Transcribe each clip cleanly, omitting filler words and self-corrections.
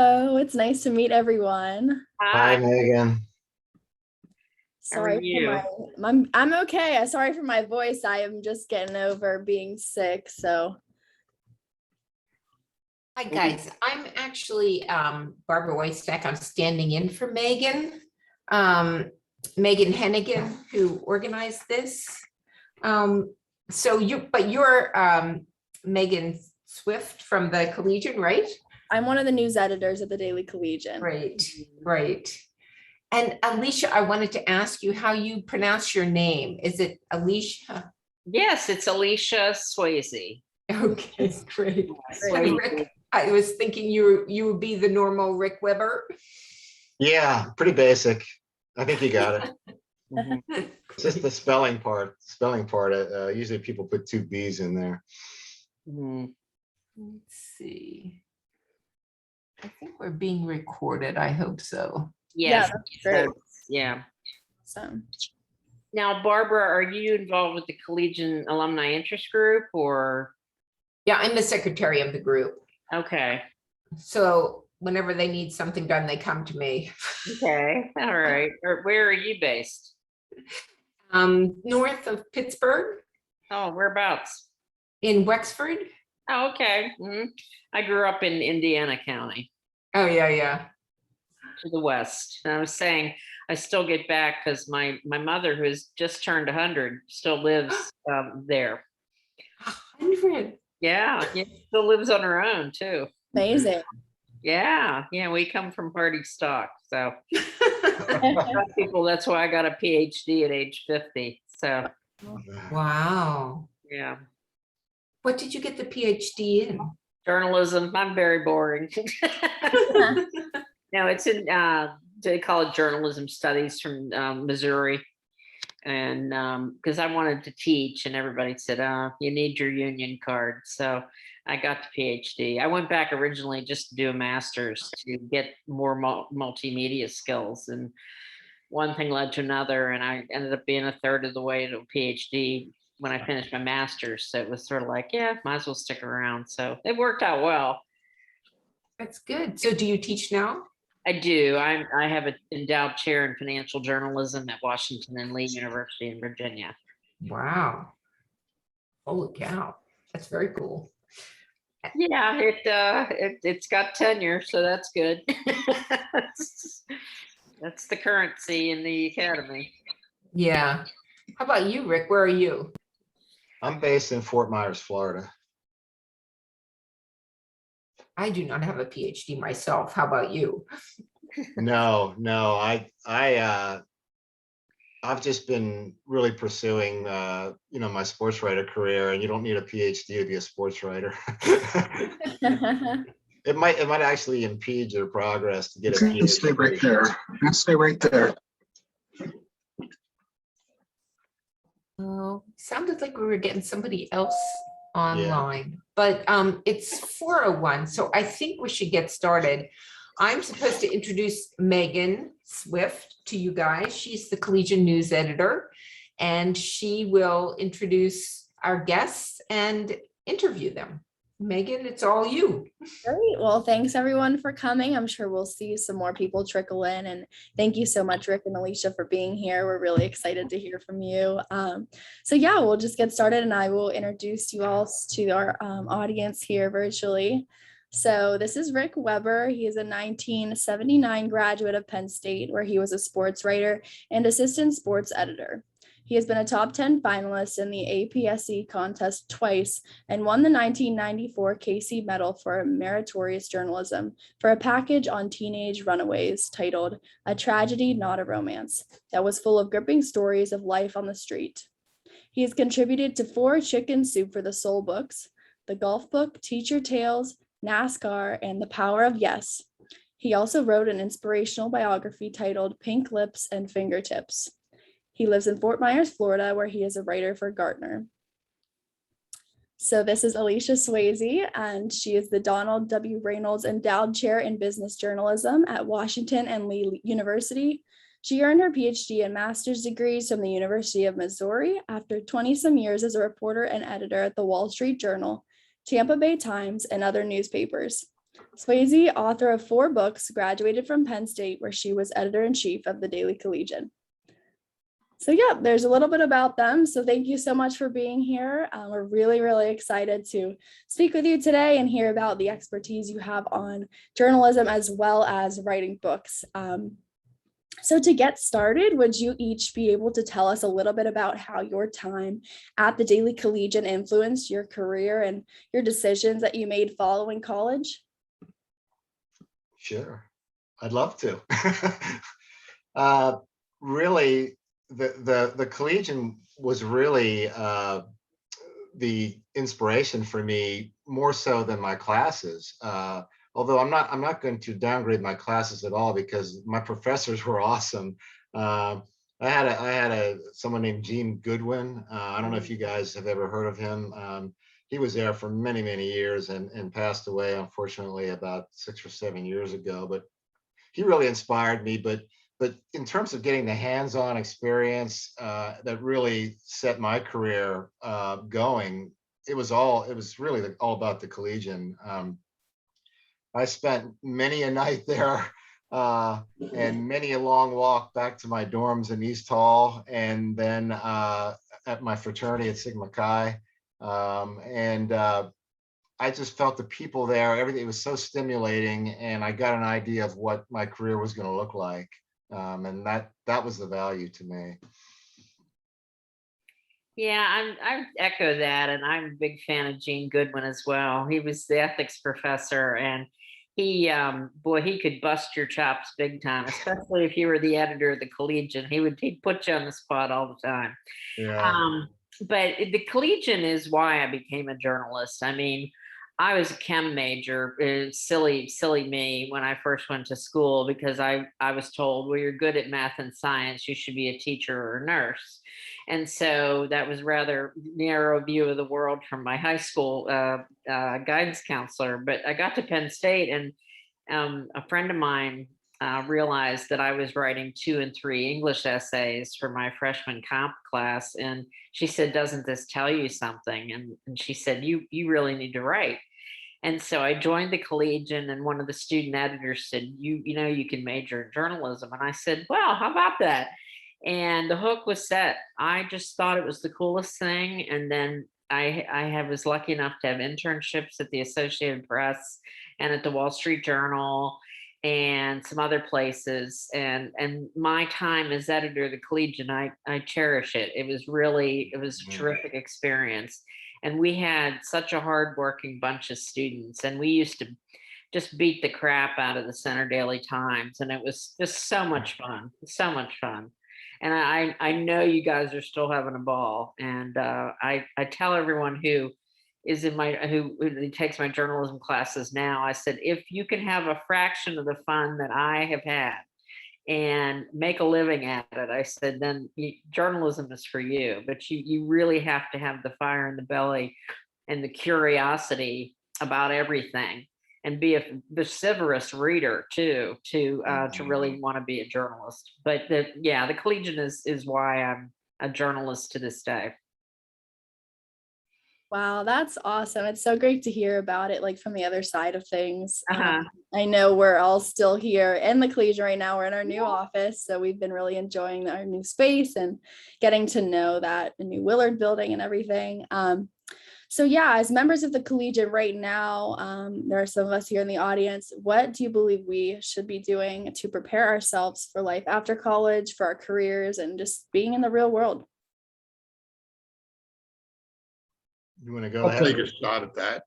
Oh, it's nice to meet everyone. Hi, Hi, Megan. how are Sorry for you? I'm okay. Sorry for my voice. I am just getting over being sick. So Hi, guys. I'm actually Barbara Weisbeck. I'm standing in for Megan. Megan Hennigan, who organized this. But you're Megan Swift from the Collegian, right? I'm one of the news editors at the Daily Collegian. Right. And Alicia, I wanted to ask you how you pronounce your name. Is it Alicia? Yes, it's Alicia Swayze. Okay, great. Swayze. And Rick, I was thinking you would be the normal Rick Weber. Yeah, pretty basic. I think you got it. Mhm. It's just the spelling part. Usually people put two B's in there. Mhm. Let's see. I think we're being recorded. I hope so. Yes, that's great. yeah. So Now, Barbara, are you involved with the Collegian Alumni Interest Group or? Yeah, I'm the secretary of the group. Okay, So whenever they need something done, they come to me. okay, all right. Where are you based? North of Pittsburgh Oh, whereabouts? in Wexford. Oh, okay. I grew up in Indiana County Oh, yeah. to the west. And I was saying I still get back because my mother, who has just turned 100, still lives there. 100. Yeah, still lives on her own too. amazing. Yeah, we come from party stock. So people, that's why I got a PhD at age 50. So Wow. yeah, What did you get the PhD in? journalism. I'm very boring. No, it's in they call it journalism studies from Missouri. And because I wanted to teach, and everybody said, you need your union card. So I got the PhD. I went back originally just to do a master's to get more multimedia skills. And one thing led to another. And I ended up being a third of the way to a PhD when I finished my master's. So it was sort of like, yeah, might as well stick around. So it worked out well. That's good. So do you teach now? I do. I have an endowed chair in financial journalism at Washington and Lee University in Virginia. Wow. Holy cow. That's very cool. Yeah, it's got tenure, so that's good. That's the currency in the academy. Yeah. How about you, Rick? Where are you? I'm based in Fort Myers, Florida. I do not have a PhD myself. How about you? No, I've just been really pursuing my sports writer career, and you don't need a PhD to be a sports writer. It might actually impede your progress to get a PhD. Stay right there. Stay right there. Oh, sounded like we were getting somebody else online, but it's 4:01, so I think we should get started. I'm supposed to introduce Megan Swift to you guys. She's the Collegian news editor, and she will introduce our guests and interview them. Megan, it's all you. Great. Well, thanks everyone for coming. I'm sure we'll see some more people trickle in. And thank you so much, Rick and Alicia, for being here. We're really excited to hear from you. So yeah, we'll just get started, and I will introduce you all to our audience here virtually. So this is Rick Weber. He is a 1979 graduate of Penn State, where he was a sports writer and assistant sports editor. He has been a top 10 finalist in the APSE contest twice and won the 1994 Casey Medal for Meritorious Journalism for a package on teenage runaways titled A Tragedy, Not a Romance, that was full of gripping stories of life on the street. He has contributed to 4 Chicken Soup for the Soul books, The Golf Book, Teacher Tales, NASCAR, and The Power of Yes. He also wrote an inspirational biography titled Pink Lips and Fingertips. He lives in Fort Myers, Florida, where he is a writer for Gartner. So this is Alicia Swayze, and she is the Donald W. Reynolds Endowed Chair in Business Journalism at Washington and Lee University. She earned her PhD and master's degrees from the University of Missouri after 20-some years as a reporter and editor at the Wall Street Journal, Tampa Bay Times, and other newspapers. Swayze, author of 4 books, graduated from Penn State, where she was editor-in-chief of the Daily Collegian. So yeah, there's a little bit about them. So thank you so much for being here. We're really, really excited to speak with you today and hear about the expertise you have on journalism as well as writing books. So to get started, would you each be able to tell us a little bit about how your time at the Daily Collegian influenced your career and your decisions that you made following college? Sure, I'd love to. Really, the Collegian was really the inspiration for me more so than my classes. Although I'm not going to downgrade my classes at all because my professors were awesome. I had someone named Gene Goodwin. I don't know if you guys have ever heard of him. He was there for many, many years and passed away, unfortunately, about 6 or 7 years ago. But he really inspired me. But in terms of getting the hands-on experience that really set my career going, it was really all about the Collegian. I spent many a night there and many a long walk back to my dorms in East Hall, and then at my fraternity at Sigma Chi. I just felt the people there, everything was so stimulating, and I got an idea of what my career was going to look like. And that was the value to me. Yeah, I echo that, and I'm a big fan of Gene Goodwin as well. He was the ethics professor, and he, boy, he could bust your chops big time, especially if you were the editor of the Collegian. He'd put you on the spot all the time. Yeah. But the Collegian is why I became a journalist. I mean, I was a chem major, silly me, when I first went to school, because I was told, well, you're good at math and science, you should be a teacher or a nurse. And so that was rather narrow view of the world from my high school guidance counselor. But I got to Penn State, and a friend of mine realized that I was writing 2 and 3 English essays for my freshman comp class. And she said, doesn't this tell you something? And she said, you really need to write. And so I joined the Collegian, and one of the student editors said, you can major in journalism. And I said, well, how about that? And the hook was set. I just thought it was the coolest thing. And then I was lucky enough to have internships at the Associated Press and at the Wall Street Journal and some other places. And my time as editor of the Collegian, I cherish it. It was a terrific experience. And we had such a hardworking bunch of students, and we used to just beat the crap out of the Center Daily Times. And it was just so much fun, so much fun. And I know you guys are still having a ball. And I tell everyone who takes my journalism classes now, I said, if you can have a fraction of the fun that I have had and make a living at it, I said, then journalism is for you. But you really have to have the fire in the belly and the curiosity about everything, and be a vociferous reader too, to really want to be a journalist. But the Collegian is why I'm a journalist to this day. Wow, that's awesome. It's so great to hear about it, like from the other side of things. Uh-huh. I know we're all still here in the Collegian right now. We're in our new office, so we've been really enjoying our new space and getting to know that the new Willard building and everything. So yeah, as members of the Collegian right now, there are some of us here in the audience. What do you believe we should be doing to prepare ourselves for life after college, for our careers, and just being in the real world? You want to go I'll ahead? take a shot at that.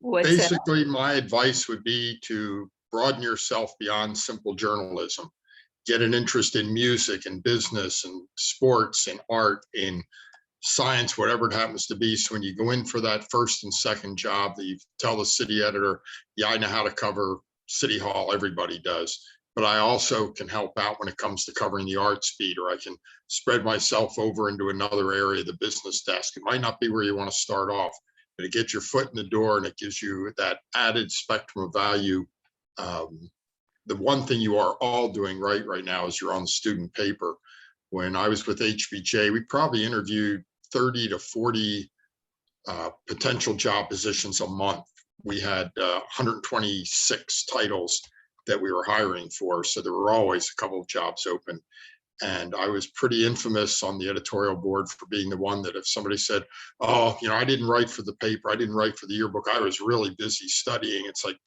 What's that? Basically, my advice would be to broaden yourself beyond simple journalism. Get an interest in music and business and sports and art and science, whatever it happens to be. So when you go in for that first and second job, that you tell the city editor, yeah, I know how to cover City Hall, everybody does. But I also can help out when it comes to covering the arts beat, or I can spread myself over into another area, the business desk. It might not be where you want to start off, but it gets your foot in the door and it gives you that added spectrum of value. The one thing you are all doing right now is you're on the student paper. When I was with HBJ, we probably interviewed 30 to 40 potential job positions a month we had 126 titles that we were hiring for. So there were always a couple of jobs open. And I was pretty infamous on the editorial board for being the one that if somebody said, oh, I didn't write for the paper, I didn't write for the yearbook, I was really busy studying. It's like,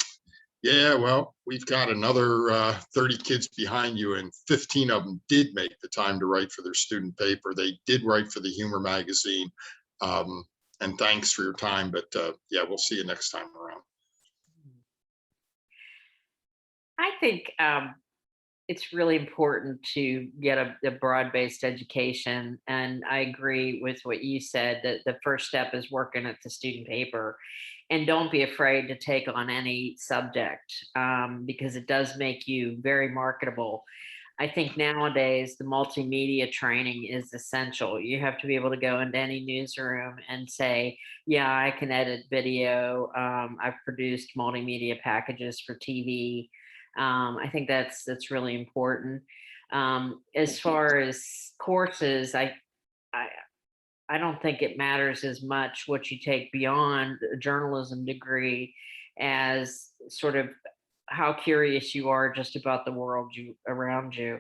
yeah, well, we've got another 30 kids behind you, and 15 of them did make the time to write for their student paper. They did write for the humor magazine. And thanks for your time. But yeah, we'll see you next time around. I think it's really important to get a broad-based education. And I agree with what you said, that the first step is working at the student paper. And don't be afraid to take on any subject, because it does make you very marketable. I think nowadays the multimedia training is essential. You have to be able to go into any newsroom and say, yeah, I can edit video. I've produced multimedia packages for TV. I think that's really important. As far as courses, I don't think it matters as much what you take beyond a journalism degree as sort of how curious you are just about the world around you.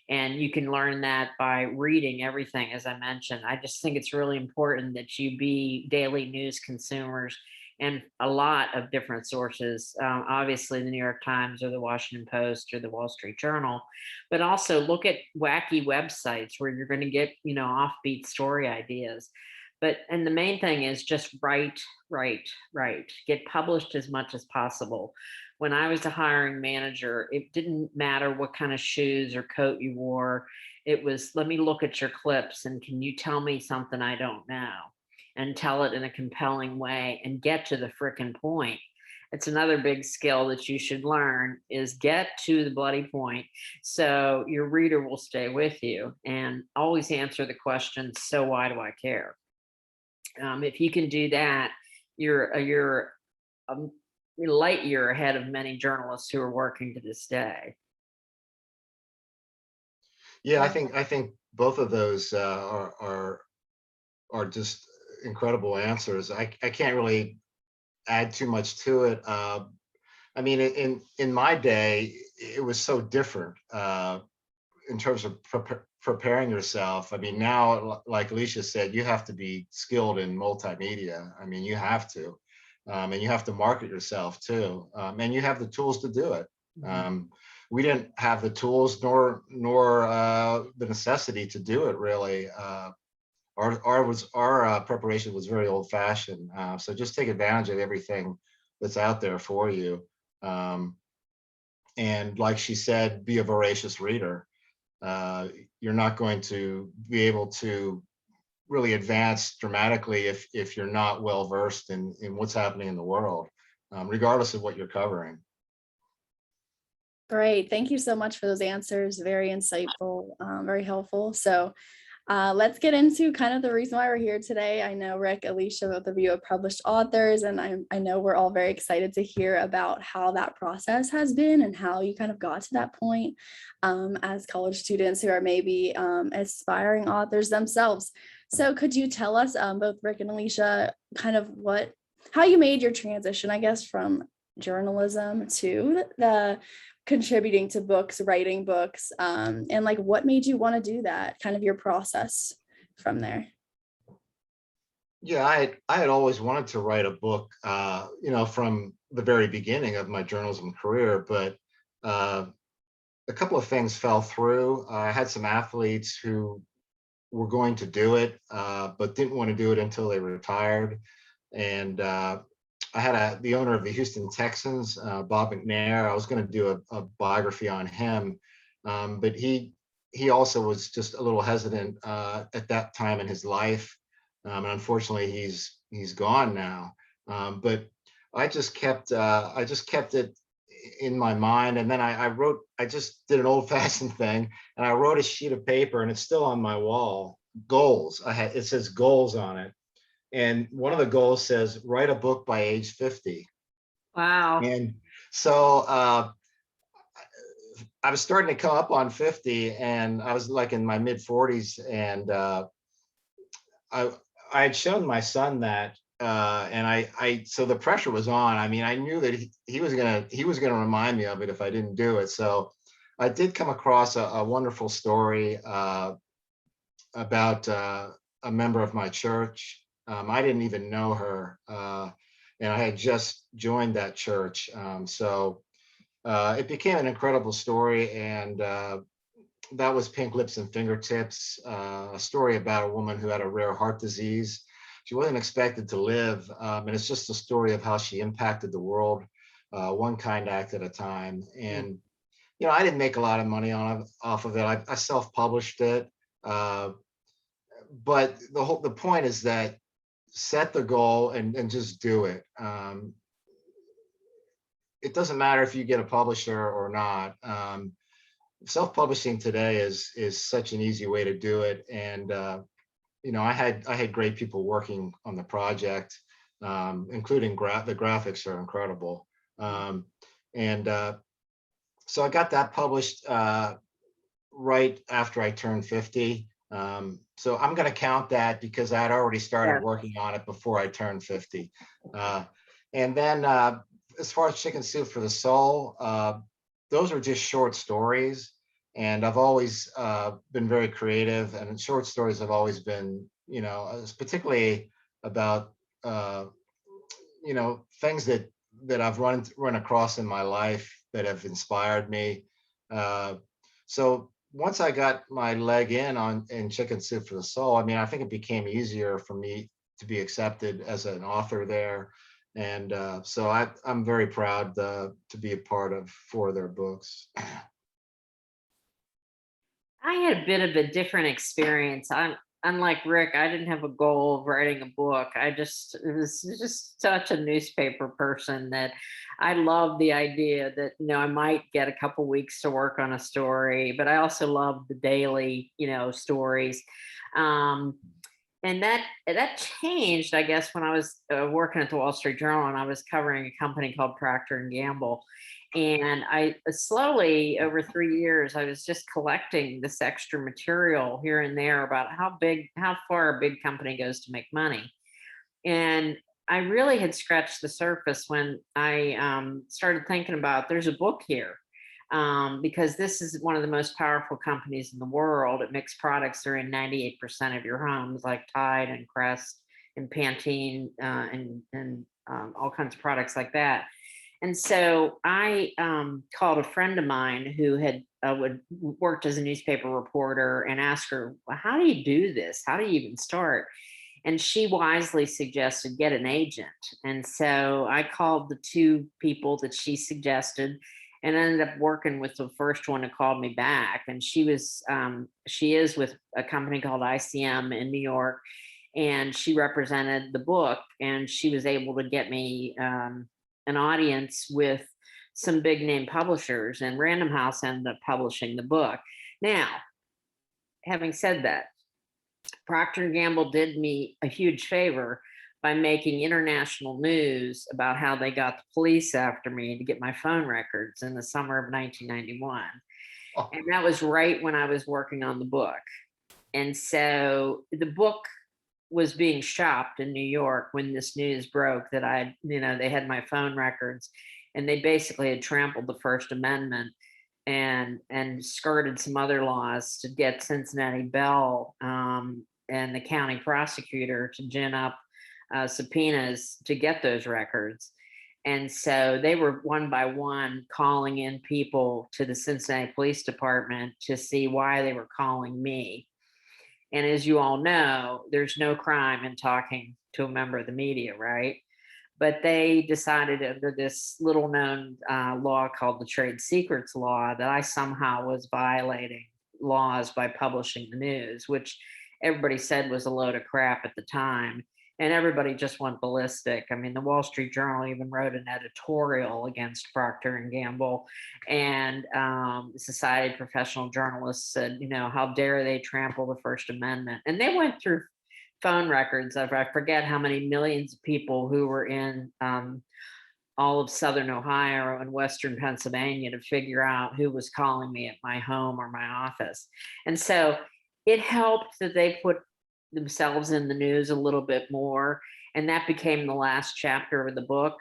And you can learn that by reading everything, as I mentioned. I just think it's really important that you be daily news consumers and a lot of different sources. Obviously, the New York Times or the Washington Post or the Wall Street Journal, but also look at wacky websites where you're going to get, offbeat story ideas. And the main thing is just write, get published as much as possible. When I was a hiring manager, it didn't matter what kind of shoes or coat you wore. It was, let me look at your clips and can you tell me something I don't know? And tell it in a compelling way and get to the frickin' point. It's another big skill that you should learn, is get to the bloody point so your reader will stay with you, and always answer the question, so why do I care? If you can do that, you're a light year ahead of many journalists who are working to this day. Yeah, I think both of those are just incredible answers. I can't really add too much to it. I mean, in my day, it was so different in terms of preparing yourself. I mean, now, like Alicia said, you have to be skilled in multimedia. I mean, you have to, and you have to market yourself too, and you have the tools to do it. We didn't have the tools nor the necessity to do it, really. Our preparation was very old fashioned. So just take advantage of everything that's out there for you. And like she said, be a voracious reader. You're not going to be able to really advance dramatically if you're not well versed in what's happening in the world, regardless of what you're covering. Great. Thank you so much for those answers. Very insightful, very helpful. So let's get into kind of the reason why we're here today. I know Rick, Alicia, both of you are published authors, and I know we're all very excited to hear about how that process has been and how you kind of got to that point as college students who are maybe aspiring authors themselves. So could you tell us, both Rick and Alicia, kind of how you made your transition, I guess, from journalism to the contributing to books, writing books, and like what made you want to do that, kind of your process from there? Yeah, I had always wanted to write a book, from the very beginning of my journalism career, but a couple of things fell through. I had some athletes who were going to do it, but didn't want to do it until they retired. And I had the owner of the Houston Texans, Bob McNair. I was going to do a biography on him, but he also was just a little hesitant at that time in his life, and unfortunately he's gone now. But I just kept it in my mind, and then I just did an old-fashioned thing, and I wrote a sheet of paper, and it's still on my wall. Goals. It says goals on it. And one of the goals says, write a book by age 50. Wow. And so I was starting to come up on 50, and I was like in my mid 40s. And I had shown my son that and so the pressure was on. I mean, I knew that he was gonna remind me of it if I didn't do it. So I did come across a wonderful story about a member of my church. I didn't even know her, and I had just joined that church. So it became an incredible story, and that was Pink Lips and Fingertips, a story about a woman who had a rare heart disease. She wasn't expected to live, and it's just a story of how she impacted the world, one kind act at a time. And I didn't make a lot of money off of it. I self-published it, but the point is that set the goal and just do it. It doesn't matter if you get a publisher or not. Self-publishing today is such an easy way to do it, and I had great people working on the project, including the graphics are incredible, and so I got that published right after I turned 50. So I'm going to count that because I had already started working on it before I turned 50. And then as far as Chicken Soup for the Soul, those are just short stories. And I've always been very creative, and short stories have always been, particularly about, things that I've run across in my life that have inspired me. So once I got my leg in Chicken Soup for the Soul, I mean, I think it became easier for me to be accepted as an author there. And so I'm very proud to be a part of 4 of their books. I had a bit of a different experience. Unlike Rick, I didn't have a goal of writing a book. It was just such a newspaper person that I loved the idea that, I might get a couple weeks to work on a story, but I also loved the daily, stories. And that changed, I guess, when I was working at the Wall Street Journal, and I was covering a company called Procter Gamble. And I slowly, over 3 years, I was just collecting this extra material here and there about how far a big company goes to make money. And I really had scratched the surface when I started thinking about there's a book here, because this is one of the most powerful companies in the world. It makes products that are in 98% of your homes, like Tide and Crest and Pantene, and all kinds of products like that. And so I called a friend of mine who had worked as a newspaper reporter and asked her, well, how do you do this? How do you even start? And she wisely suggested get an agent. And so I called the 2 people that she suggested and ended up working with the first one who called me back. And she is with a company called ICM in New York, and she represented the book, and she was able to get me an audience with some big name publishers, and Random House ended up publishing the book. Now, having said that, Procter Gamble did me a huge favor by making international news about how they got the police after me to get my phone records in the summer of 1991. Oh. And that was right when I was working on the book. And so the book was being shopped in New York when this news broke that they had my phone records, and they basically had trampled the First Amendment and skirted some other laws to get Cincinnati Bell and the county prosecutor to gin up subpoenas to get those records. And so they were one by one calling in people to the Cincinnati Police Department to see why they were calling me. And as you all know, there's no crime in talking to a member of the media, right? But they decided under this little known law called the Trade Secrets Law that I somehow was violating laws by publishing the news, which everybody said was a load of crap at the time. And everybody just went ballistic. I mean, the Wall Street Journal even wrote an editorial against Procter and Gamble, and the Society of Professional Journalists said, how dare they trample the First Amendment? And they went through phone records of, I forget how many millions of people who were in all of Southern Ohio and Western Pennsylvania to figure out who was calling me at my home or my office. And so it helped that they put themselves in the news a little bit more. And that became the last chapter of the book.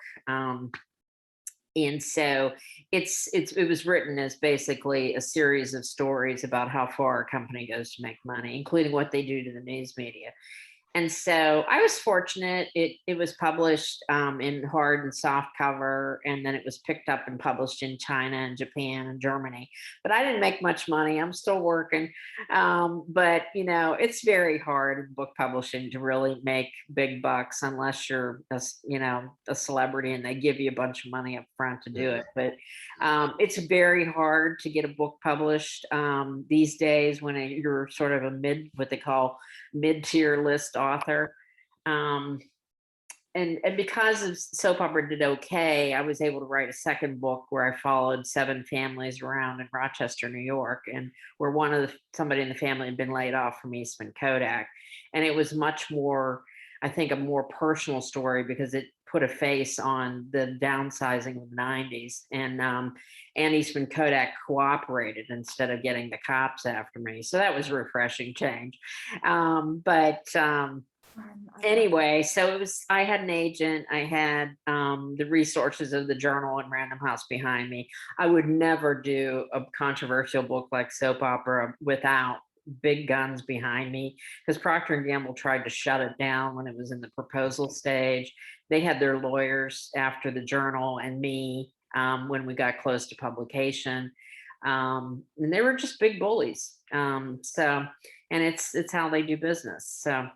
And so it was written as basically a series of stories about how far a company goes to make money, including what they do to the news media. And so I was fortunate. It was published in hard and soft cover, and then it was picked up and published in China and Japan and Germany. But I didn't make much money. I'm still working. But it's very hard in book publishing to really make big bucks unless you're a celebrity and they give you a bunch of money up front to do it. But it's very hard to get a book published these days when you're sort of what they call mid-tier list author. And because of Soap Opera did okay, I was able to write a second book where I followed 7 families around in Rochester, New York, and where somebody in the family had been laid off from Eastman Kodak. And it was much more, I think, a more personal story because it put a face on the downsizing of the 90s. And Eastman Kodak cooperated instead of getting the cops after me. So that was a refreshing change. Anyway, so I had an agent, I had the resources of the Journal and Random House behind me. I would never do a controversial book like Soap Opera without big guns behind me, because Procter Gamble tried to shut it down when it was in the proposal stage. They had their lawyers after the Journal and me when we got close to publication. And they were just big bullies. And it's how they do business. So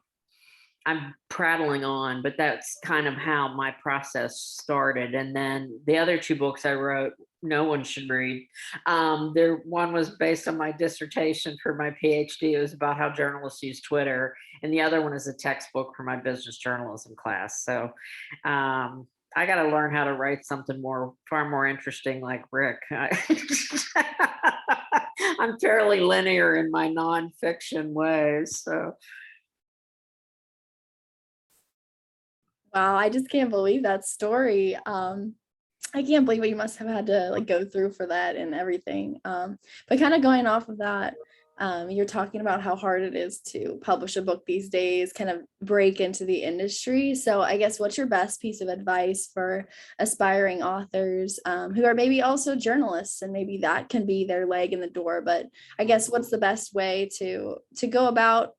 I'm prattling on, but that's kind of how my process started. And then the other 2 books I wrote, no one should read. One was based on my dissertation for my PhD. It was about how journalists use Twitter. And the other one is a textbook for my business journalism class. So I got to learn how to write something far more interesting like Rick. I'm fairly linear in my nonfiction ways. So. Wow, I just can't believe that story. I can't believe what you must have had to go through for that and everything. But kind of going off of that, you're talking about how hard it is to publish a book these days, kind of break into the industry. So I guess what's your best piece of advice for aspiring authors who are maybe also journalists, and maybe that can be their leg in the door. But I guess what's the best way to go about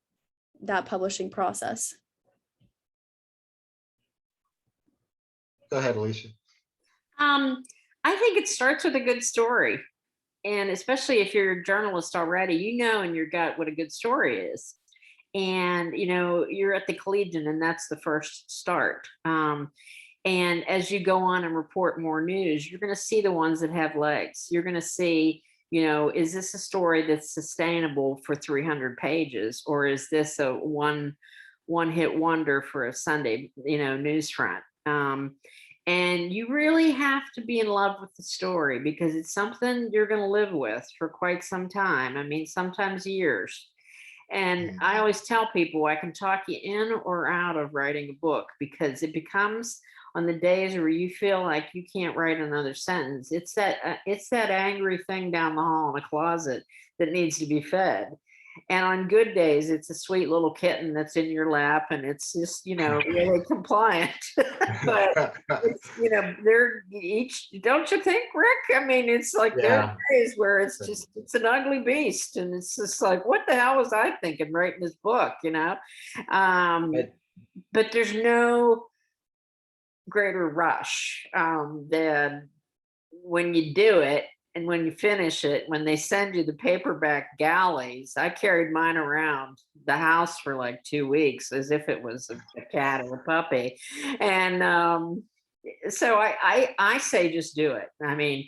that publishing process? Go ahead, Alicia. I think it starts with a good story. And especially if you're a journalist already, in your gut what a good story is. And, you're at the Collegian, and that's the first start. And as you go on and report more news, you're going to see the ones that have legs. You're going to see, is this a story that's sustainable for 300 pages? Or is this a one hit wonder for a Sunday, news front? And you really have to be in love with the story, because it's something you're going to live with for quite some time. I mean, sometimes years. And I always tell people I can talk you in or out of writing a book, because it becomes, on the days where you feel like you can't write another sentence, it's that angry thing down the hall in a closet that needs to be fed. And on good days, it's a sweet little kitten that's in your lap, and it's just, really compliant. But it's, they're each, don't you think, Rick? I mean, it's like there are days where it's an ugly beast, and it's just like, what the hell was I thinking writing this book, But there's no greater rush than when you do it. And when you finish it, when they send you the paperback galleys, I carried mine around the house for like 2 weeks as if it was a cat or a puppy. And so I say just do it. I mean,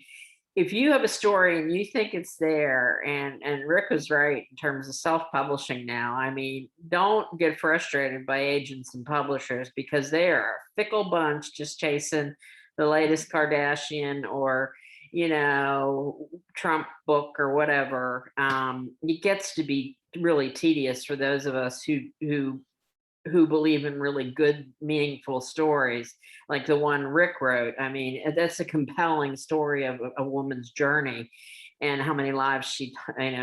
if you have a story and you think it's there, and Rick was right in terms of self-publishing now, I mean, don't get frustrated by agents and publishers, because they are a fickle bunch just chasing the latest Kardashian or Trump book or whatever. It gets to be really tedious for those of us who who believe in really good, meaningful stories, like the one Rick wrote. I mean, that's a compelling story of a woman's journey and how many lives she,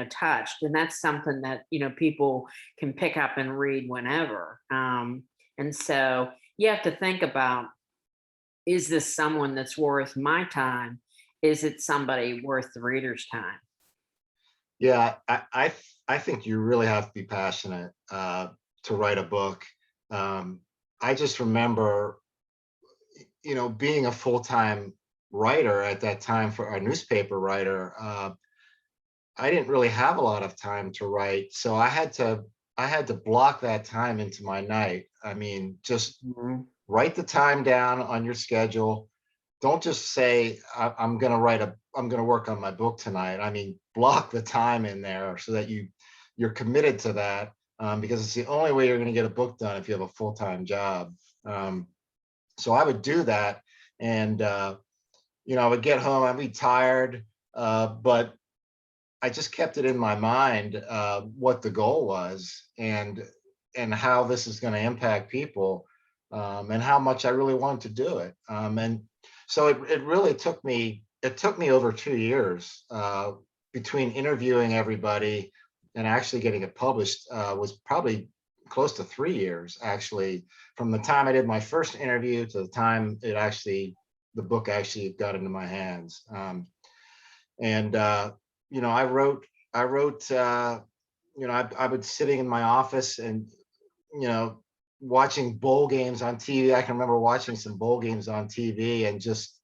touched. And that's something that, people can pick up and read whenever. And so you have to think about, is this someone that's worth my time? Is it somebody worth the reader's time? Yeah, I think you really have to be passionate to write a book. I just remember, being a full-time writer at that time for a newspaper writer. I didn't really have a lot of time to write, so I had to block that time into my night. I mean, just write the time down on your schedule. Don't just say I'm going to work on my book tonight. I mean, block the time in there so that you're committed to that, because it's the only way you're going to get a book done if you have a full-time job. So I would do that, and I would get home, I'd be tired, but I just kept it in my mind what the goal was, and how this is going to impact people, and how much I really wanted to do it. And so it really took me over 2 years between interviewing everybody and actually getting it published. Was probably close to 3 years, actually, from the time I did my first interview to the time the book actually got into my hands. I wrote, I was sitting in my office and, watching bowl games on TV. I can remember watching some bowl games on TV and just,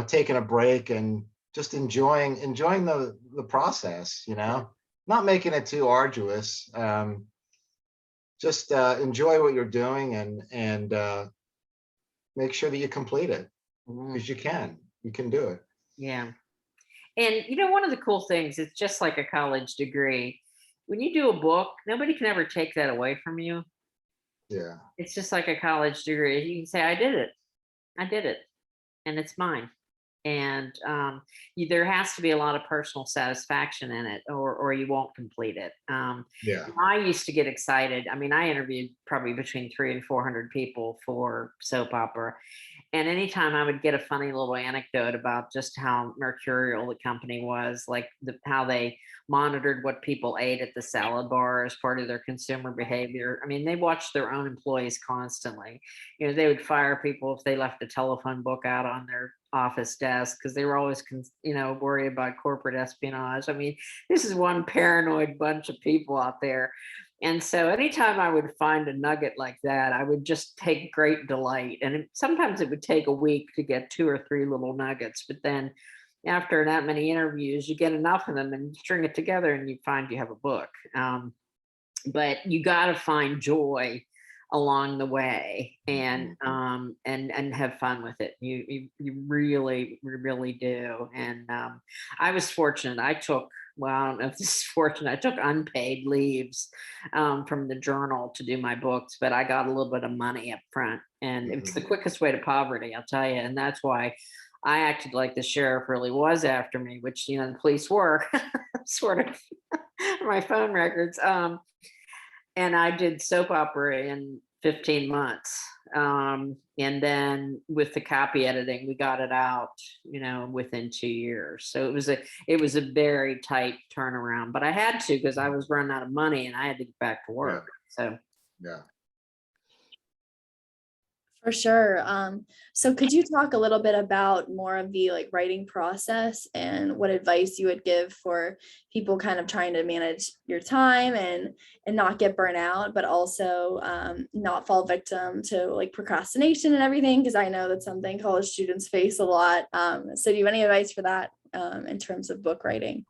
taking a break and just enjoying the process, not making it too arduous. Just enjoy what you're doing and make sure that you complete it, because you can do it. Yeah. And one of the cool things, it's just like a college degree. When you do a book, nobody can ever take that away from you. Yeah. It's just like a college degree. You can say, I did it, and it's mine. And there has to be a lot of personal satisfaction in it, or you won't complete it. Yeah. I used to get excited. I mean, I interviewed probably between 300 and 400 people for soap opera. And anytime I would get a funny little anecdote about just how mercurial the company was, like how they monitored what people ate at the salad bar as part of their consumer behavior. I mean, they watched their own employees constantly. They would fire people if they left a telephone book out on their office desk because they were always, worried about corporate espionage. I mean, this is one paranoid bunch of people out there. And so anytime I would find a nugget like that, I would just take great delight. And sometimes it would take a week to get 2 or 3 little nuggets. But then after that many interviews, you get enough of them and string it together and you find you have a book. But you got to find joy along the way and have fun with it. You really, really do. And I was fortunate. I don't know if this is fortunate. I took unpaid leaves from the journal to do my books, but I got a little bit of money up front, and it's the quickest way to poverty, I'll tell you. And that's why I acted like the sheriff really was after me, which, the police were sort of my phone records. And I did soap opera in 15 months. And then with the copy editing, we got it out, within 2 years. So it was a very tight turnaround, but I had to, because I was running out of money and I had to get back to work. So Yeah. For sure. So could you talk a little bit about more of the writing process and what advice you would give for people kind of trying to manage your time and not get burnt out, but also not fall victim to procrastination and everything? Because I know that's something college students face a lot. So do you have any advice for that in terms of book writing?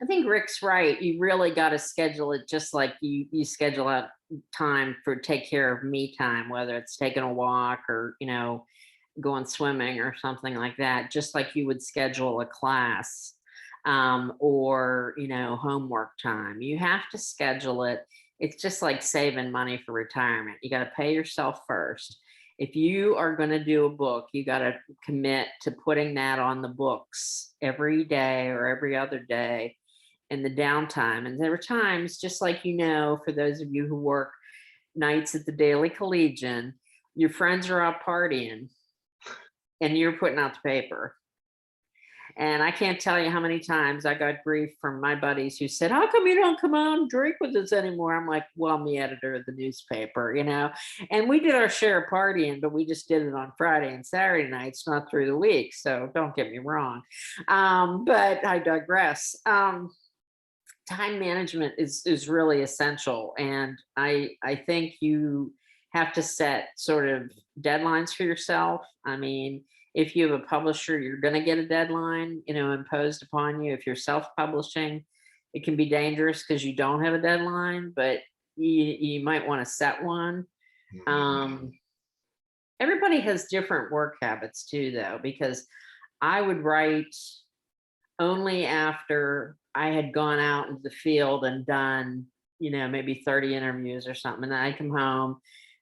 I think Rick's right. You really got to schedule it just like you schedule out time for take care of me time, whether it's taking a walk or, going swimming or something like that, just like you would schedule a class or, homework time. You have to schedule it. It's just like saving money for retirement. You got to pay yourself first. If you are going to do a book, you got to commit to putting that on the books every day or every other day. and the downtime. And there were times, just like, you know, for those of you who work nights at the Daily Collegian, your friends are out partying and you're putting out the paper. And I can't tell you how many times I got grief from my buddies who said, how come you don't come on and drink with us anymore? I'm like, well, I'm the editor of the newspaper, you know, and we did our share of partying, but we just did it on Friday and Saturday nights, not through the week. So don't get me wrong. But I digress. Time management is really essential. And I think you have to set sort of deadlines for yourself. I mean, if you have a publisher, you're going to get a deadline, you know, imposed upon you. If you're self-publishing, it can be dangerous because you don't have a deadline, but you might want to set one. Everybody has different work habits too, though, because I would write only after I had gone out into the field and done, you know, maybe 30 interviews or something. And then I'd come home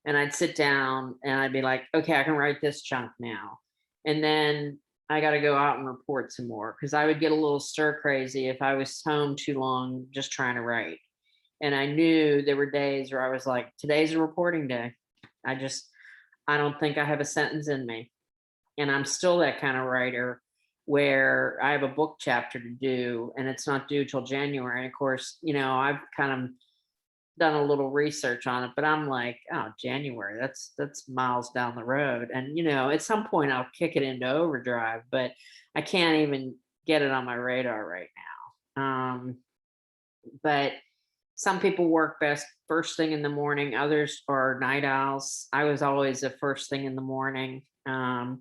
and I'd sit down and I'd be like, okay, I can write this chunk now. And then I got to go out and report some more, because I would get a little stir crazy if I was home too long just trying to write. And I knew there were days where I was like, today's a reporting day. I don't think I have a sentence in me. And I'm still that kind of writer where I have a book chapter to do and it's not due till January. And of course, you know, I've kind of done a little research on it, but I'm like, oh, January, that's miles down the road. And, you know, at some point I'll kick it into overdrive, but I can't even get it on my radar right now. But some people work best first thing in the morning. Others are night owls. I was always a first thing in the morning. And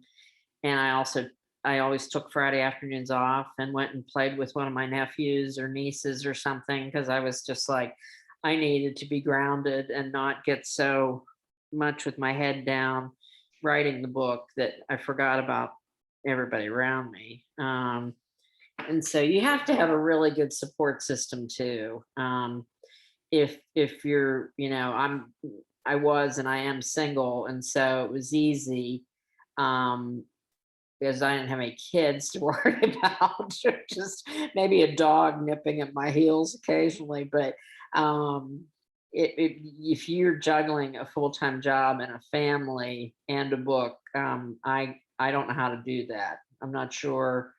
I always took Friday afternoons off and went and played with one of my nephews or nieces or something, because I was just like, I needed to be grounded and not get so much with my head down writing the book that I forgot about everybody around me. And so you have to have a really good support system too. If you're, you know, I was and I am single, and so it was easy because I didn't have any kids to worry about, just maybe a dog nipping at my heels occasionally. But if you're juggling a full-time job and a family and a book, I don't know how to do that. I'm not sure.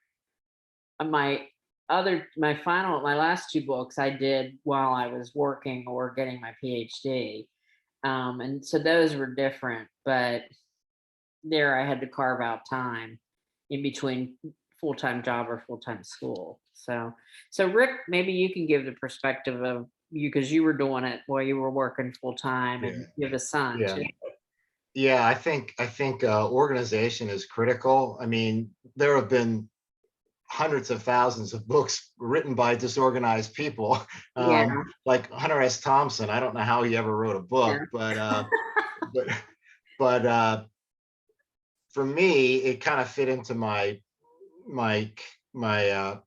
My last two books I did while I was working or getting my PhD. And so those were different, but there I had to carve out time in between full-time job or full-time school. So Rick, maybe you can give the perspective of you, because you were doing it while you were working full-time and you have a son too. Yeah, I think organization is critical. I mean, there have been hundreds of thousands of books written by disorganized people, like Hunter S. Thompson. I don't know how he ever wrote a book, but for me, it kind of fit into my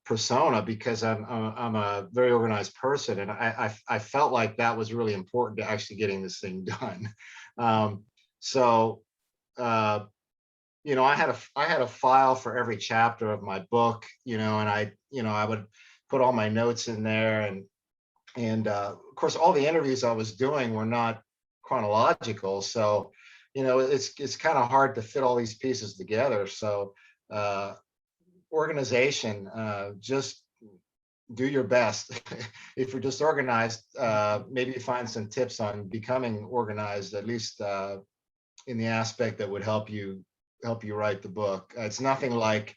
persona, because I'm a very organized person, and I felt like that was really important to actually getting this thing done. You know, I had a file for every chapter of my book, you know, and I would put all my notes in there, and of course all the interviews I was doing were not chronological, so you know it's kind of hard to fit all these pieces together. So organization, just do your best. If you're disorganized, maybe find some tips on becoming organized, at least in the aspect that would help you write the book. It's nothing like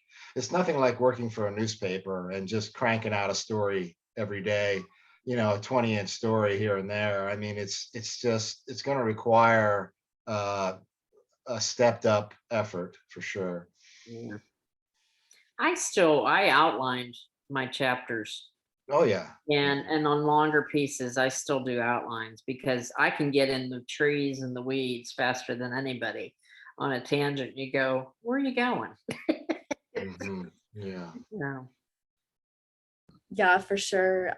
working for a newspaper and just cranking out a story every day, you know, a 20-inch story here and there. I mean, it's going to require a stepped up effort for sure. Yeah. I outlined my chapters. Oh yeah. And on longer pieces, I still do outlines, because I can get in the trees and the weeds faster than anybody. On a tangent, you go, where are you going? Yeah. Yeah, for sure.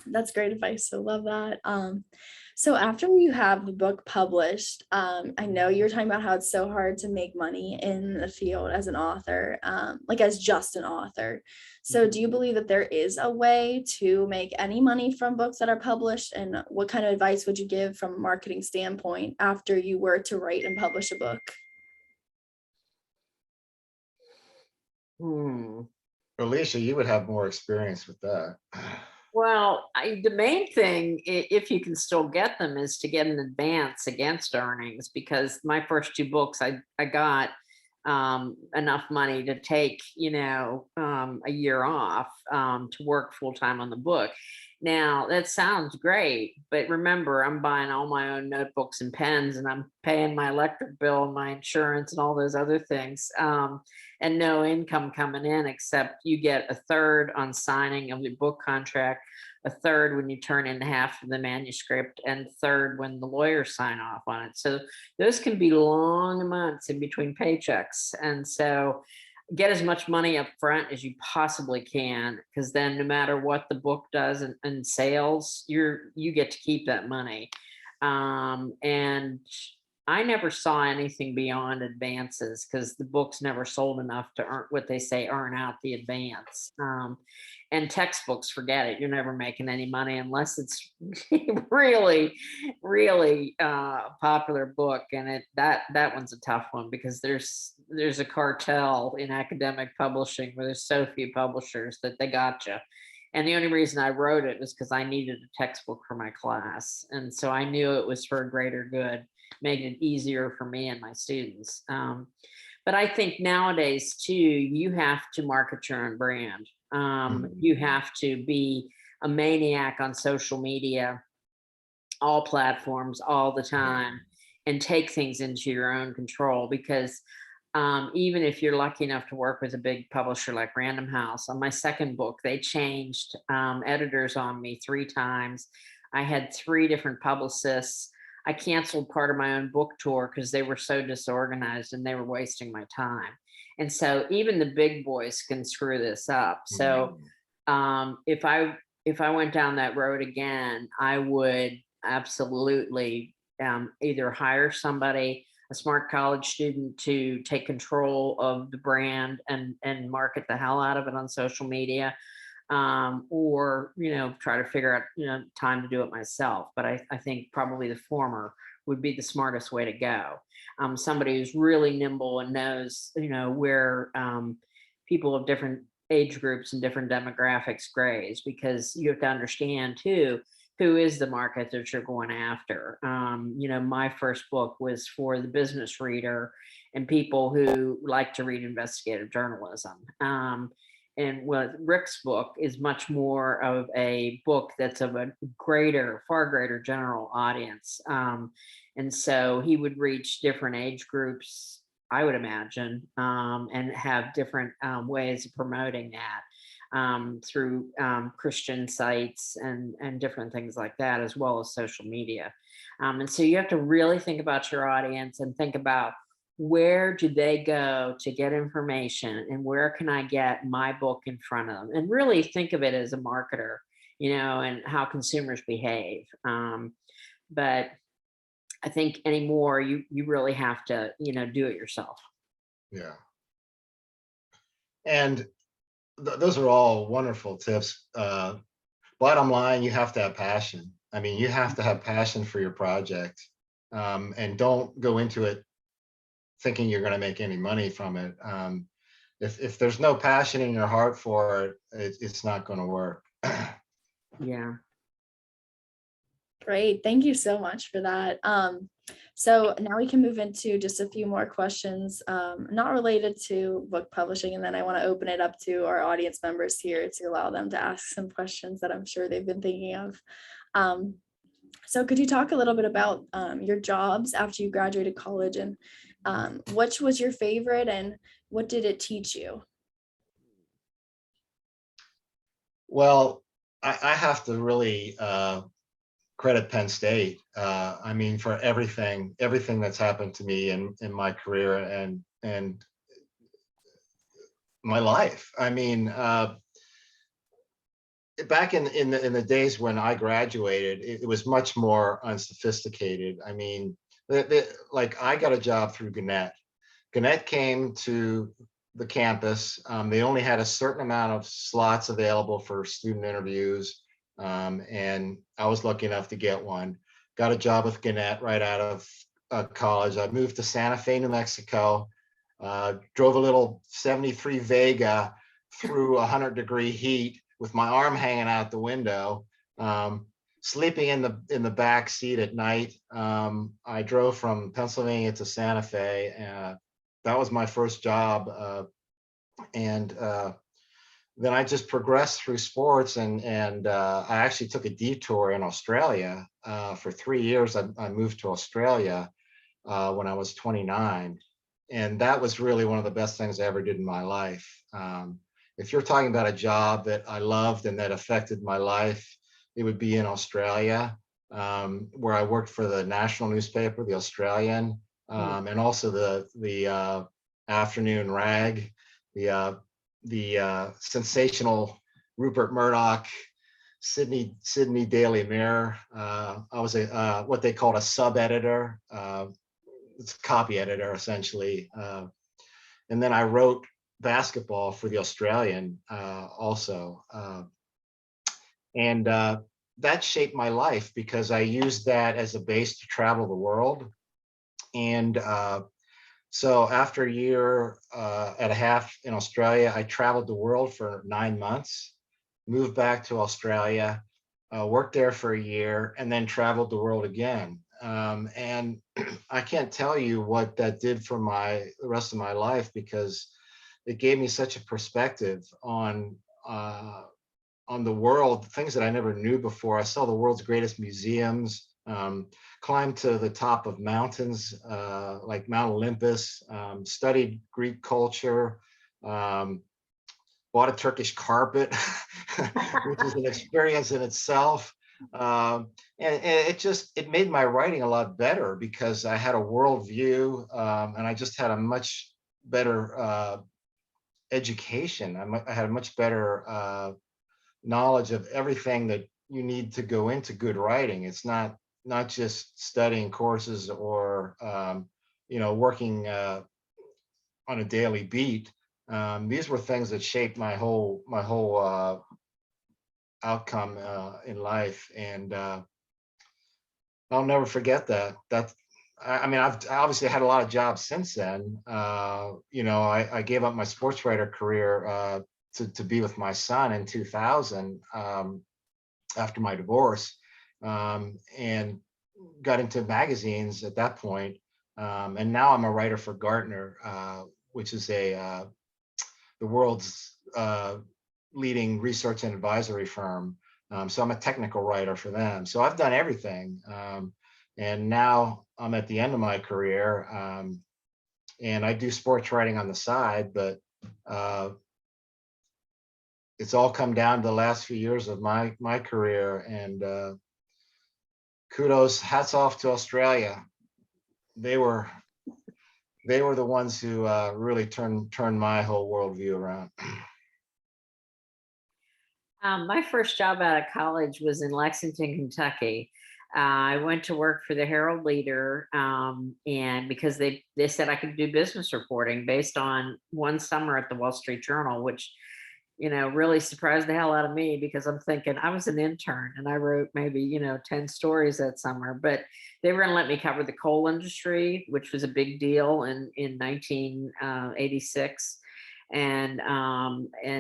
That's great advice. So love that. So after you have the book published, I know you're talking about how it's so hard to make money in the field as an author, like as just an author. So do you believe that there is a way to make any money from books that are published? And what kind of advice would you give from a marketing standpoint after you were to write and publish a book? Alicia, you would have more experience with that. Well, the main thing, if you can still get them, is to get an advance against earnings, because my first two books, I got enough money to take, a year off to work full time on the book. Now, that sounds great, but remember, I'm buying all my own notebooks and pens, and I'm paying my electric bill and my insurance and all those other things, and no income coming in, except you get a third on signing of your book contract, a third when you turn in half of the manuscript, and third when the lawyers sign off on it. So those can be long months in between paychecks. And so get as much money up front as you possibly can, because then no matter what the book does in sales, you get to keep that money. And I never saw anything beyond advances, because the books never sold enough to earn what they say, earn out the advance. And textbooks, forget it. You're never making any money unless it's really, really popular book. And that one's a tough one, because there's a cartel in academic publishing where there's so few publishers that they gotcha. And the only reason I wrote it was because I needed a textbook for my class. And so I knew it was for a greater good, making it easier for me and my students. But I think nowadays too, you have to market your own brand. You have to be a maniac on social media, all platforms, all the time, and take things into your own control. Because even if you're lucky enough to work with a big publisher like Random House, on my second book, they changed editors on me 3 times. I had 3 different publicists. I canceled part of my own book tour because they were so disorganized and they were wasting my time. And so even the big boys can screw this up. So if I went down that road again, I would absolutely either hire somebody, a smart college student, to take control of the brand and market the hell out of it on social media, or try to figure out time to do it myself. But I think probably the former would be the smartest way to go. Somebody who's really nimble and knows where people of different age groups and different demographics graze, because you have to understand too, who is the market that you're going after. My first book was for the business reader and people who like to read investigative journalism. And what Rick's book is much more of a book that's of a far greater general audience. And so he would reach different age groups, I would imagine, and have different ways of promoting that through Christian sites and different things like that, as well as social media. And so you have to really think about your audience and think about, where do they go to get information, and where can I get my book in front of them, and really think of it as a marketer, and how consumers behave. But I think anymore, you really have to, do it yourself. Yeah. And those are all wonderful tips. Bottom line, you have to have passion. I mean, you have to have passion for your project, and don't go into it thinking you're going to make any money from it. If there's no passion in your heart for it, it's not going to work. Yeah. Great. Thank you so much for that. So now we can move into just a few more questions, not related to book publishing. And then I want to open it up to our audience members here to allow them to ask some questions that I'm sure they've been thinking of. So could you talk a little bit about your jobs after you graduated college, and which was your favorite, and what did it teach you? Well, I have to really credit Penn State. I mean, for everything that's happened to me in my career and my life. I mean, back in the days when I graduated, it was much more unsophisticated. I mean, like I got a job through Gannett. Gannett came to the campus. They only had a certain amount of slots available for student interviews. And I was lucky enough to get one. Got a job with Gannett right out of college. I moved to Santa Fe, New Mexico, drove a little 73 Vega through 100-degree heat with my arm hanging out the window, sleeping in the back seat at night. I drove from Pennsylvania to Santa Fe. That was my first job. And then I just progressed through sports, and I actually took a detour in Australia. For 3 years, I moved to Australia when I was 29. And that was really one of the best things I ever did in my life. If you're talking about a job that I loved and that affected my life, it would be in Australia, where I worked for the national newspaper, the Australian, and also the afternoon rag, the sensational Rupert Murdoch Sydney Daily Mirror. I was what they called a sub editor. It's a copy editor essentially. And then I wrote basketball for the Australian also. And that shaped my life because I used that as a base to travel the world. And so after a year and a half in Australia, I traveled the world for 9 months, moved back to Australia, worked there for a year, and then traveled the world again. And I can't tell you what that did for the rest of my life, because it gave me such a perspective on the world, things that I never knew before. I saw the world's greatest museums, climbed to the top of mountains like Mount Olympus, studied Greek culture, bought a Turkish carpet, which is an experience in itself. And it made my writing a lot better because I had a worldview, and I just had a much better education. I had a much better knowledge of everything that you need to go into good writing. It's not just studying courses or working on a daily beat. These were things that shaped my whole outcome in life, and I'll never forget that. I mean, I've obviously had a lot of jobs since then. I gave up my sports writer career to be with my son in 2000 after my divorce, and got into magazines at that point. And now I'm a writer for Gartner, which is the world's leading research and advisory firm. So I'm a technical writer for them. So I've done everything. And now I'm at the end of my career, and I do sports writing on the side, but it's all come down to the last few years of my career. And kudos, hats off to Australia. They were the ones who really turned my whole worldview around. My first job out of college was in Lexington, Kentucky. I went to work for the Herald Leader, and because they said I could do business reporting based on one summer at the Wall Street Journal, which really surprised the hell out of me, because I'm thinking I was an intern and I wrote maybe 10 stories that summer, but they were going to let me cover the coal industry, which was a big deal in 1986. And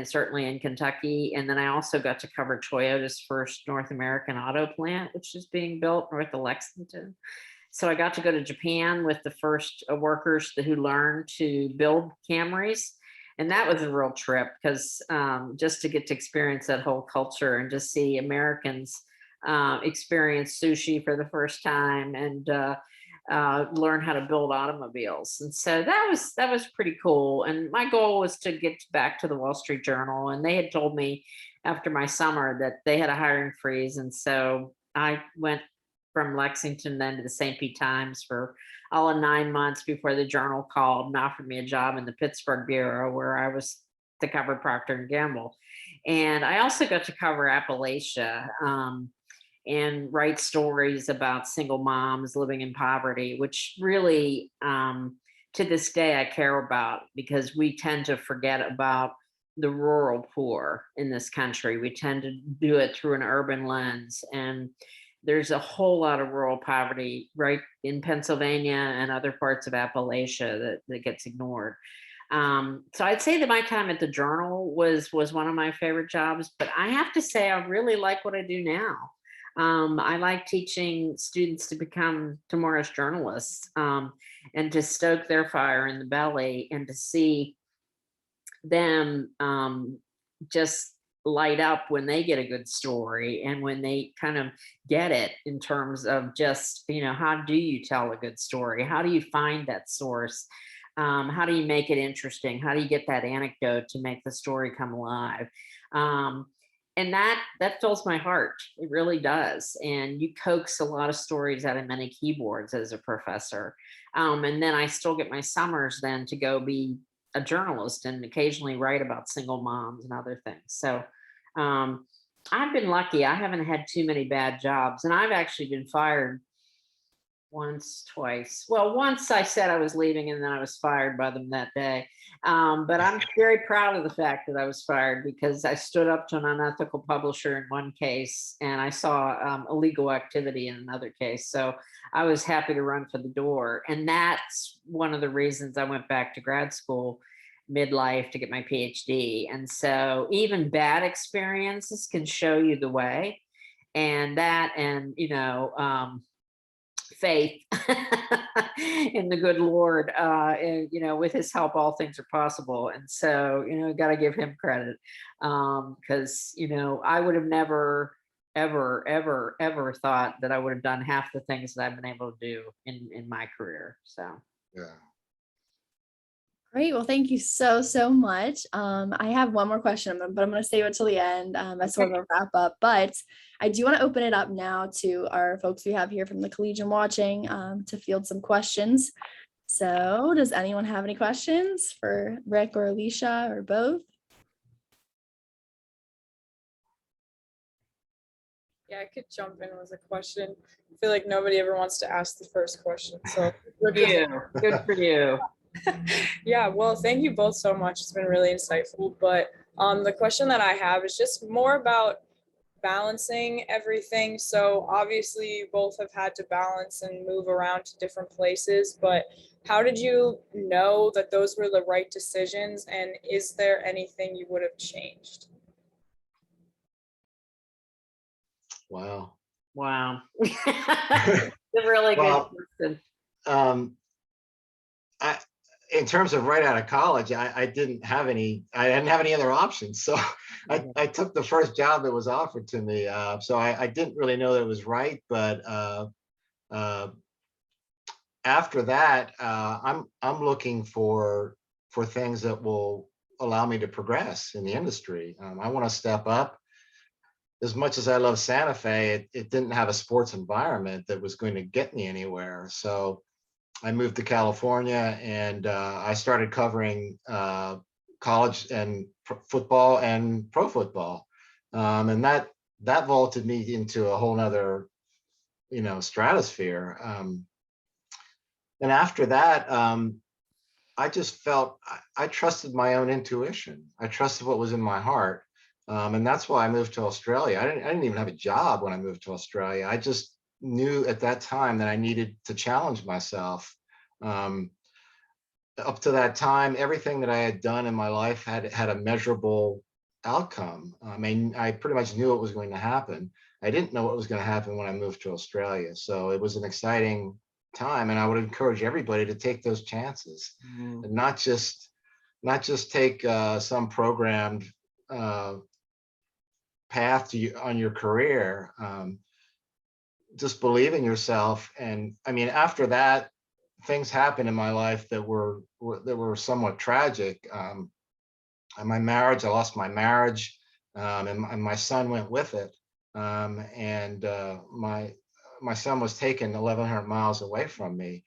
certainly in Kentucky. And then I also got to cover Toyota's first North American auto plant, which is being built north of Lexington. So I got to go to Japan with the first workers who learned to build Camrys. And that was a real trip, because just to get to experience that whole culture and just see Americans experience sushi for the first time, and learn how to build automobiles. And so that was pretty cool. And my goal was to get back to the Wall Street Journal. And they had told me after my summer that they had a hiring freeze. And so I went from Lexington then to the St. Pete Times for all of 9 months before the Journal called and offered me a job in the Pittsburgh bureau, where I was to cover Procter Gamble. And I also got to cover Appalachia and write stories about single moms living in poverty, which really, to this day, I care about, because we tend to forget about the rural poor in this country. We tend to do it through an urban lens. And there's a whole lot of rural poverty right in Pennsylvania and other parts of Appalachia that gets ignored. So I'd say that my time at the Journal was one of my favorite jobs, but I have to say I really like what I do now. I like teaching students to become tomorrow's journalists, and to stoke their fire in the belly, and to see them just light up when they get a good story, and when they kind of get it in terms of just, how do you tell a good story? How do you find that source? How do you make it interesting? How do you get that anecdote to make the story come alive? And that fills my heart. It really does. And you coax a lot of stories out of many keyboards as a professor. And then I still get my summers then to go be a journalist and occasionally write about single moms and other things. So I've been lucky. I haven't had too many bad jobs. And I've actually been fired once, twice. Well, once I said I was leaving, and then I was fired by them that day. But I'm very proud of the fact that I was fired, because I stood up to an unethical publisher in one case, and I saw illegal activity in another case. So I was happy to run for the door. And that's one of the reasons I went back to grad school midlife to get my PhD. And so even bad experiences can show you the way. And that, and, faith in the good Lord, and, with his help, all things are possible. And so, got to give him credit, because, I would have never, ever thought that I would have done half the things that I've been able to do in my career. So, Yeah. Great. Well, thank you so much. I have one more question, but I'm going to save it till the end as sort of a wrap up. But I do want to open it up now to our folks we have here from the Collegian watching to field some questions. So does anyone have any questions for Rick or Alicia or both? Yeah, I could jump in with a question. I feel like nobody ever wants to ask the first question. So good for you. Yeah, well, thank you both so much. It's been really insightful. But the question that I have is just more about balancing everything. So obviously you both have had to balance and move around to different places, but how did you know that those were the right decisions? And is there anything you would have changed? Wow. It's a really good question. In terms of right out of college, I didn't have any other options. So I took the first job that was offered to me. So I didn't really know that it was right. But after that, I'm looking for things that will allow me to progress in the industry. I want to step up. As much as I love Santa Fe, it didn't have a sports environment that was going to get me anywhere. So I moved to California, and I started covering college and football and pro football, and that vaulted me into a whole nother, stratosphere. And after that, I just felt I trusted my own intuition. I trusted what was in my heart, and that's why I moved to Australia. I didn't even have a job when I moved to Australia. I just knew at that time that I needed to challenge myself. Up to that time, everything that I had done in my life had a measurable outcome. I mean, I pretty much knew what was going to happen. I didn't know what was going to happen when I moved to Australia. So it was an exciting time, and I would encourage everybody to take those chances, and not just take some programmed path on your career. Just believe in yourself. And I mean, after that, things happened in my life that were somewhat tragic. My marriage, I lost my marriage, and my son went with it. And my son was taken 1,100 miles away from me,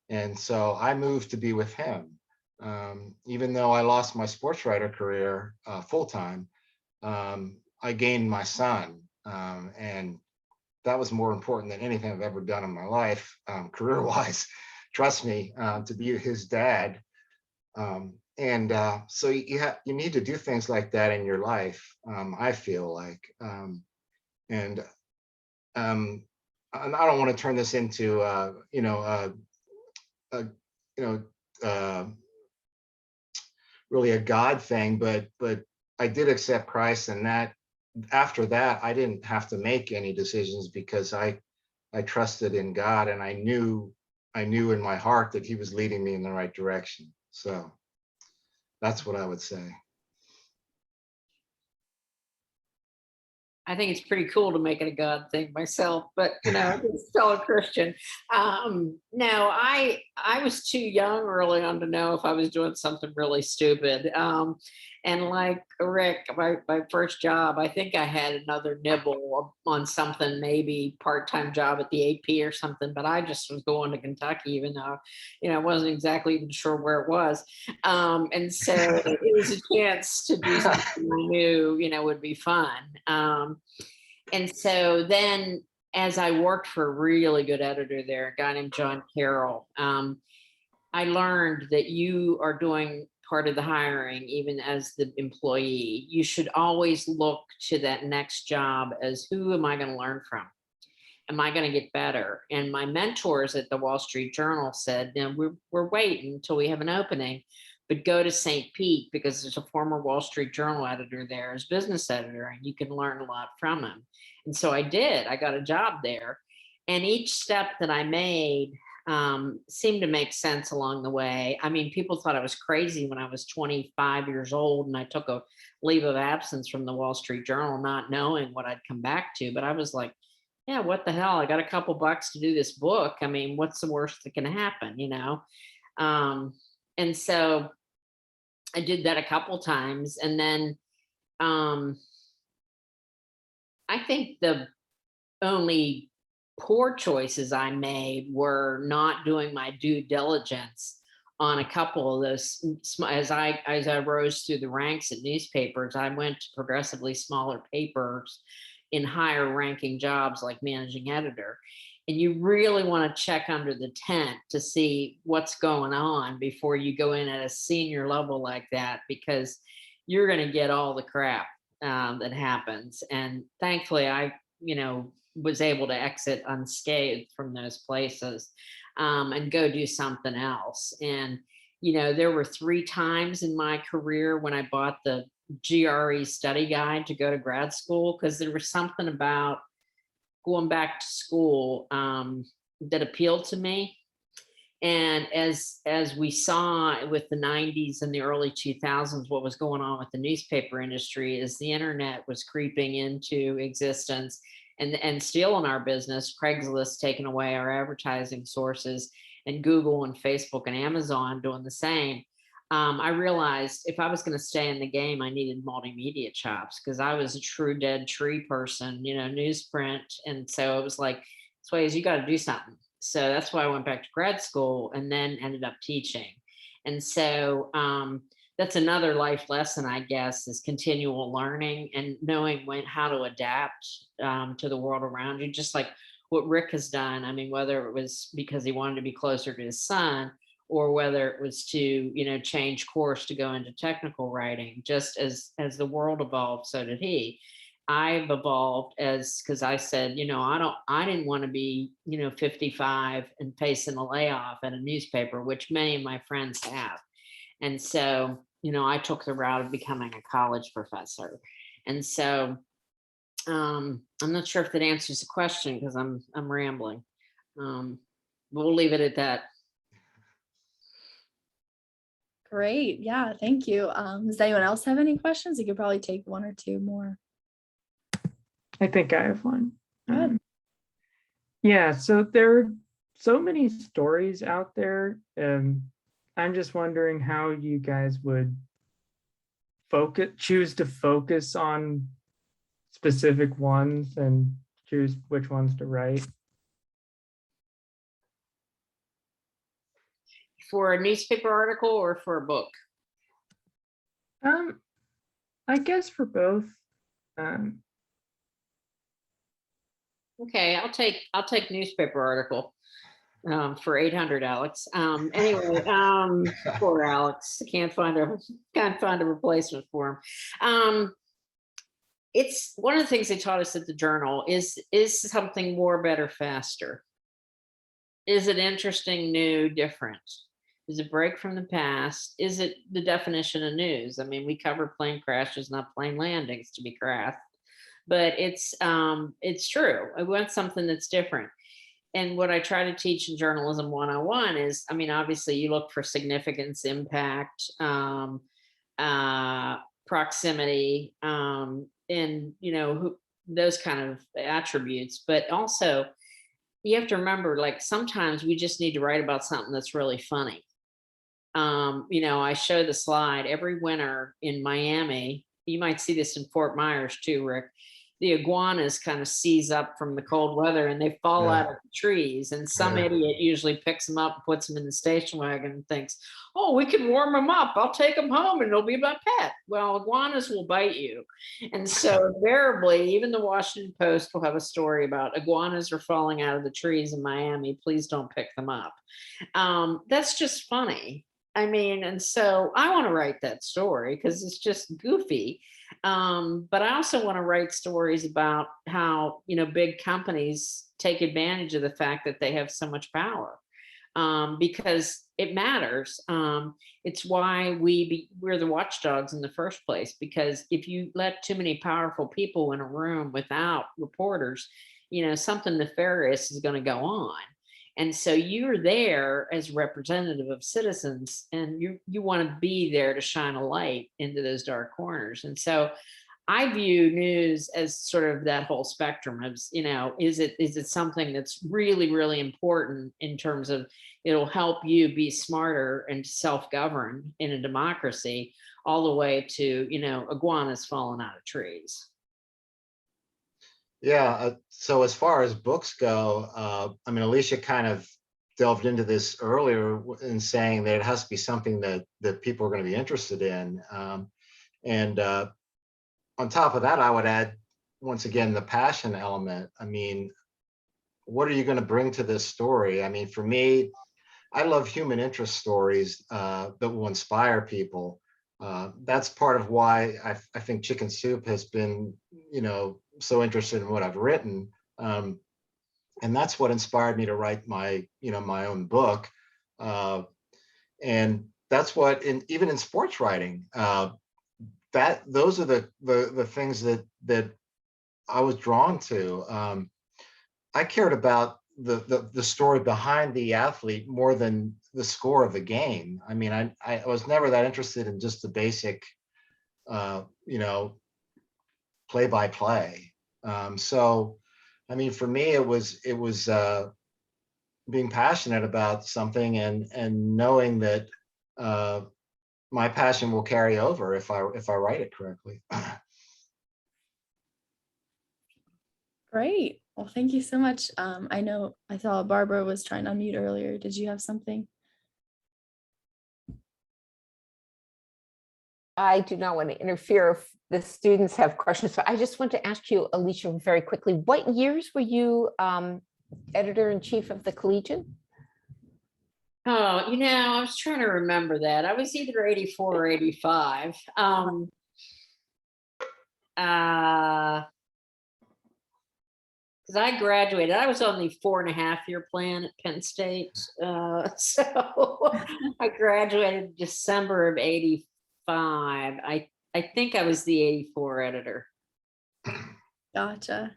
and so I moved to be with him. Even though I lost my sports writer career full time, I gained my son, and that was more important than anything I've ever done in my life, career-wise. Trust me, to be his dad. So you need to do things like that in your life. I feel like, and I don't want to turn this into, really a God thing, but I did accept Christ, and that after that, I didn't have to make any decisions because I trusted in God, and I knew in my heart that He was leading me in the right direction. So that's what I would say. I think it's pretty cool to make it a God thing myself, but I'm still a Christian. No, I was too young early on to know if I was doing something really stupid. And like Rick, my first job, I think I had another nibble on something, maybe part-time job at the AP or something, but I just was going to Kentucky, even though, I wasn't exactly even sure where it was. And so it was a chance to do something I knew, would be fun. And so then as I worked for a really good editor there, a guy named John Carroll, I learned that you are doing part of the hiring, even as the employee. You should always look to that next job as, who am I going to learn from? Am I going to get better? And my mentors at the Wall Street Journal said, we're waiting until we have an opening, but go to St. Pete, because there's a former Wall Street Journal editor there as business editor, and you can learn a lot from him. And so I did. I got a job there. And each step that I made seemed to make sense along the way. I mean, people thought I was crazy when I was 25 years old and I took a leave of absence from the Wall Street Journal, not knowing what I'd come back to. But I was like, yeah, what the hell? I got a couple bucks to do this book. I mean, what's the worst that can happen, And so I did that a couple times. And then I think the only poor choices I made were not doing my due diligence on a couple of those. As I rose through the ranks at newspapers, I went to progressively smaller papers in higher ranking jobs like managing editor. And you really want to check under the tent to see what's going on before you go in at a senior level like that, because you're going to get all the crap that happens. And thankfully, I, was able to exit unscathed from those places and go do something else. And, there were 3 times in my career when I bought the GRE study guide to go to grad school, because there was something about going back to school that appealed to me. And as we saw with the 90s and the early 2000s, what was going on with the newspaper industry is the internet was creeping into existence and stealing our business. Craigslist taking away our advertising sources, and Google and Facebook and Amazon doing the same. I realized if I was going to stay in the game, I needed multimedia chops, because I was a true dead tree person, newsprint. And so it was like, Swayze, you got to do something. So that's why I went back to grad school and then ended up teaching. And so that's another life lesson, I guess, is continual learning and knowing how to adapt to the world around you, just like what Rick has done. I mean, whether it was because he wanted to be closer to his son, or whether it was to, change course to go into technical writing. Just as the world evolved, so did he. I've evolved because I said, I didn't want to be, 55 and facing a layoff at a newspaper, which many of my friends have. And so, I took the route of becoming a college professor. And so I'm not sure if that answers the question, because I'm rambling. But we'll leave it at that. Great. Yeah, thank you. Does anyone else have any questions? You could probably take 1 or 2 more. I think I have one. Good. Yeah, so there are so many stories out there. I'm just wondering how you guys would choose to focus on specific ones and choose which ones to write. For a newspaper article or for a book? I guess for both. Um, Okay, I'll take newspaper article for 800, Alex. Anyway, poor Alex, can't find a replacement for him. It's one of the things they taught us at the journal is something more, better, faster. Is it interesting, new, different? Is it break from the past? Is it the definition of news? I mean, we cover plane crashes, not plane landings, to be crass, but it's true. I want something that's different. And what I try to teach in journalism 101 is, I mean, obviously you look for significance, impact, proximity, and those kind of attributes, but also you have to remember, like, sometimes we just need to write about something that's really funny. I show the slide every winter in Miami. You might see this in Fort Myers too, Rick. The iguanas kind of seize up from the cold weather and they fall Yeah. out of the trees. And some Yeah. idiot usually picks them up and puts them in the station wagon and thinks, oh, we can warm them up. I'll take them home and it'll be my pet. Well, iguanas will bite you. And so invariably, even the Washington Post will have a story about iguanas are falling out of the trees in Miami. Please don't pick them up. That's just funny. I mean, and so I want to write that story because it's just goofy. But I also want to write stories about how, big companies take advantage of the fact that they have so much power, because it matters. It's why we're the watchdogs in the first place, because if you let too many powerful people in a room without reporters, something nefarious is going to go on. And so you're there as representative of citizens, and you want to be there to shine a light into those dark corners. And so I view news as sort of that whole spectrum of, is it something that's really, really important in terms of it'll help you be smarter and self-govern in a democracy, all the way to, iguanas falling out of trees. Yeah, so as far as books go, I mean, Alicia kind of delved into this earlier in saying that it has to be something that people are going to be interested in. And on top of that, I would add, once again, the passion element. I mean, what are you going to bring to this story? I mean, for me, I love human interest stories that will inspire people. That's part of why I think Chicken Soup has been, so interested in what I've written. And that's what inspired me to write my own book. And that's what, even in sports writing, those are the things that I was drawn to. I cared about the story behind the athlete more than the score of the game. I mean, I was never that interested in just the basic, play-by-play. So, I mean, for me, it was being passionate about something and knowing that my passion will carry over if I write it correctly. Great. Well, thank you so much. I saw Barbara was trying to unmute earlier. Did you have something? I do not want to interfere if the students have questions, but I just want to ask you, Alicia, very quickly, what years were you editor-in-chief of the Collegian? Oh, I was trying to remember that. I was either 84 or 85. Because I graduated, I was on the 4.5-year plan at Penn State. So I graduated December of 85. I think I was the 84 editor. Gotcha.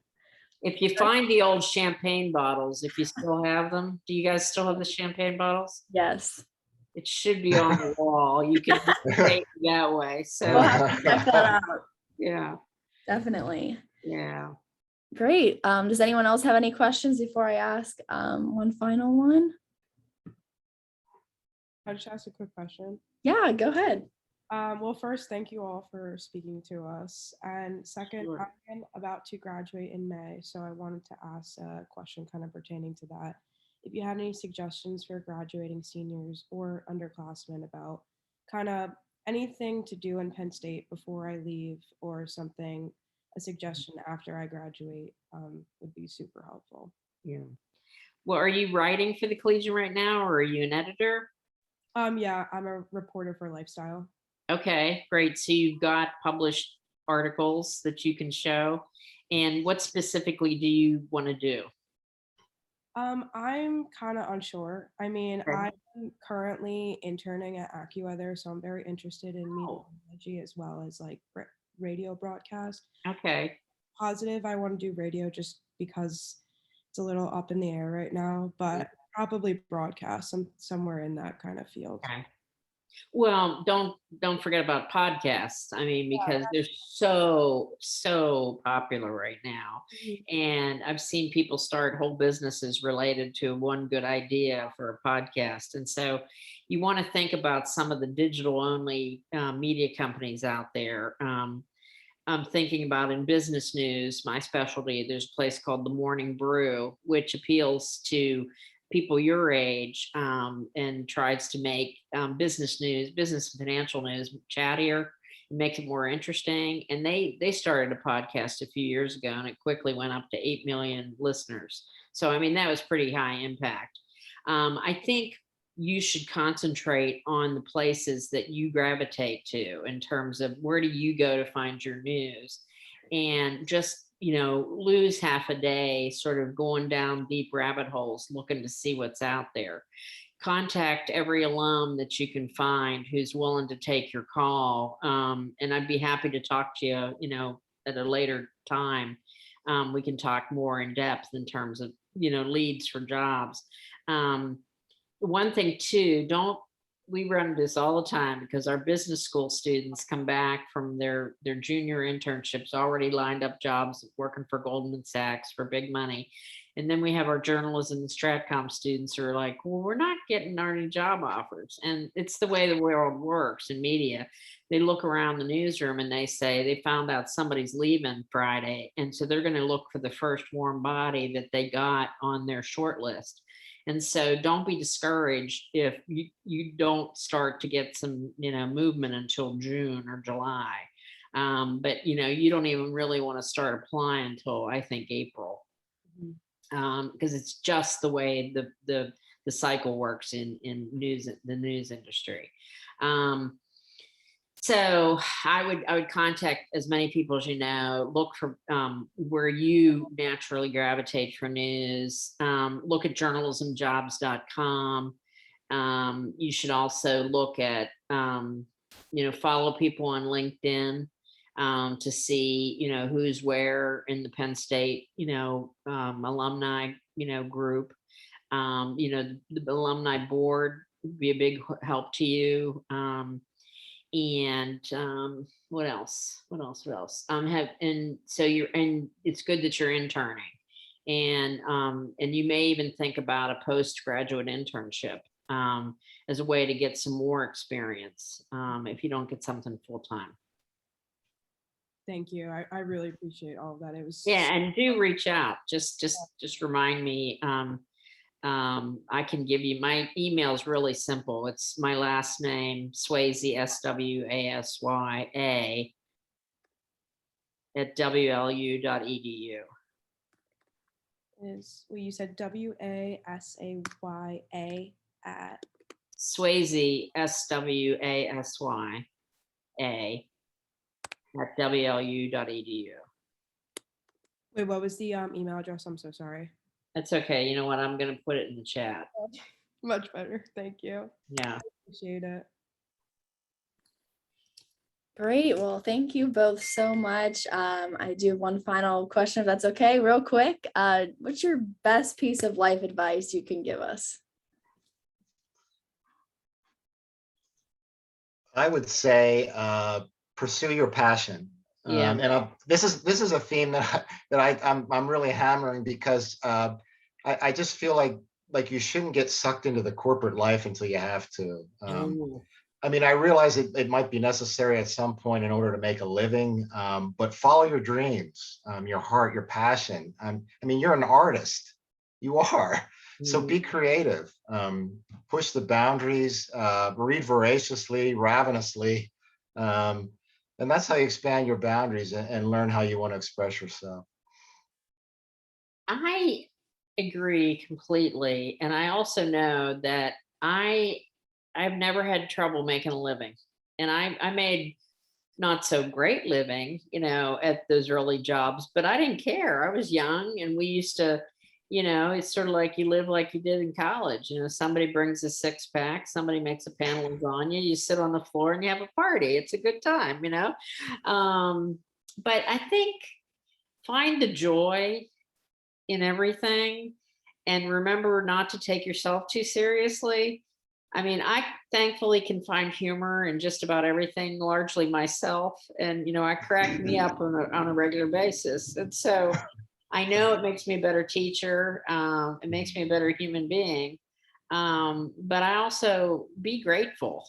If you find the old champagne bottles, if you still have them, do you guys still have the champagne bottles? Yes. It should be on the wall. You can date that way. So We'll have to check that out. yeah, Definitely. yeah. Great. Does anyone else have any questions before I ask one final one? I'll just ask a quick question. Yeah, go ahead. Well, first, thank you all for speaking to us. And second, Sure. I'm about to graduate in May, so I wanted to ask a question kind of pertaining to that. If you had any suggestions for graduating seniors or underclassmen about kind of anything to do in Penn State before I leave, or something a suggestion after I graduate would be super helpful. Yeah. Well, are you writing for the Collegian right now, or are you an editor? Yeah, I'm a reporter for lifestyle. Okay, great. So you've got published articles that you can show. And what specifically do you want to do? I'm kind of unsure. I mean, Okay. I'm currently interning at AccuWeather, so I'm very interested in Oh. meteorology as well as like radio broadcast. Okay. Positive, I want to do radio just because it's a little up in the air right now, but probably broadcast somewhere in that kind of field. Okay. Well, don't forget about podcasts. I mean, because they're so popular right now. And I've seen people start whole businesses related to one good idea for a podcast. And so you want to think about some of the digital only media companies out there. I'm thinking about in business news, my specialty, there's a place called The Morning Brew, which appeals to people your age and tries to make business news, business and financial news chattier and makes it more interesting. And they started a podcast a few years ago, and it quickly went up to 8 million listeners. So, I mean, that was pretty high impact. I think you should concentrate on the places that you gravitate to in terms of where do you go to find your news, and just, lose half a day sort of going down deep rabbit holes looking to see what's out there. Contact every alum that you can find who's willing to take your call. And I'd be happy to talk to you, at a later time. We can talk more in depth in terms of, leads for jobs. One thing too, we run this all the time because our business school students come back from their junior internships, already lined up jobs working for Goldman Sachs for big money. And then we have our journalism and Stratcom students who are like, well, we're not getting any job offers. And it's the way the world works in media. They look around the newsroom and they say they found out somebody's leaving Friday. And so they're going to look for the first warm body that they got on their short list. And so don't be discouraged if you don't start to get some, movement until June or July. But, you don't even really want to start applying until, I think, April. Because it's just the way the cycle works in the news industry. So I would contact as many people as look for where you naturally gravitate for news. Look at journalismjobs.com. You should also look at follow people on LinkedIn to see who's where in the Penn State alumni group. The alumni board would be a big help to you. And what else? And so it's good that you're interning, and you may even think about a postgraduate internship as a way to get some more experience if you don't get something full time. Thank you. I really appreciate all of that. It was and do reach out. Just remind me. I can give you my email is really simple. It's my last name, Swasy, SWASYA @wlu.edu. You said WASAYA at Swasy, SWASYA @wlu.edu. Wait, what was the email address? I'm so sorry. That's okay. You know what? I'm going to put it in the chat. Much better. Thank you. Yeah. I appreciate it. Great. Well, thank you both so much. I do have one final question, if that's okay, real quick. What's your best piece of life advice you can give us? I would say pursue your passion. Yeah. And this is a theme that I'm really hammering because I just feel like you shouldn't get sucked into the corporate life until you have to. I mean, I realize it might be necessary at some point in order to make a living, but follow your dreams, your heart, your passion. I mean, you're an artist. You are. So be creative, push the boundaries, read voraciously, ravenously. And that's how you expand your boundaries and learn how you want to express yourself. I agree completely. And I also know that I've never had trouble making a living. And I made not so great living, at those early jobs, but I didn't care. I was young and we used to, it's sort of like you live like you did in college. Somebody brings a 6-pack, somebody makes a pan of lasagna, you sit on the floor and you have a party. It's a good time, But I think find the joy in everything and remember not to take yourself too seriously. I mean, I thankfully can find humor in just about everything, largely myself. And, I crack me up on a regular basis. And so I know it makes me a better teacher. It makes me a better human being. But I also be grateful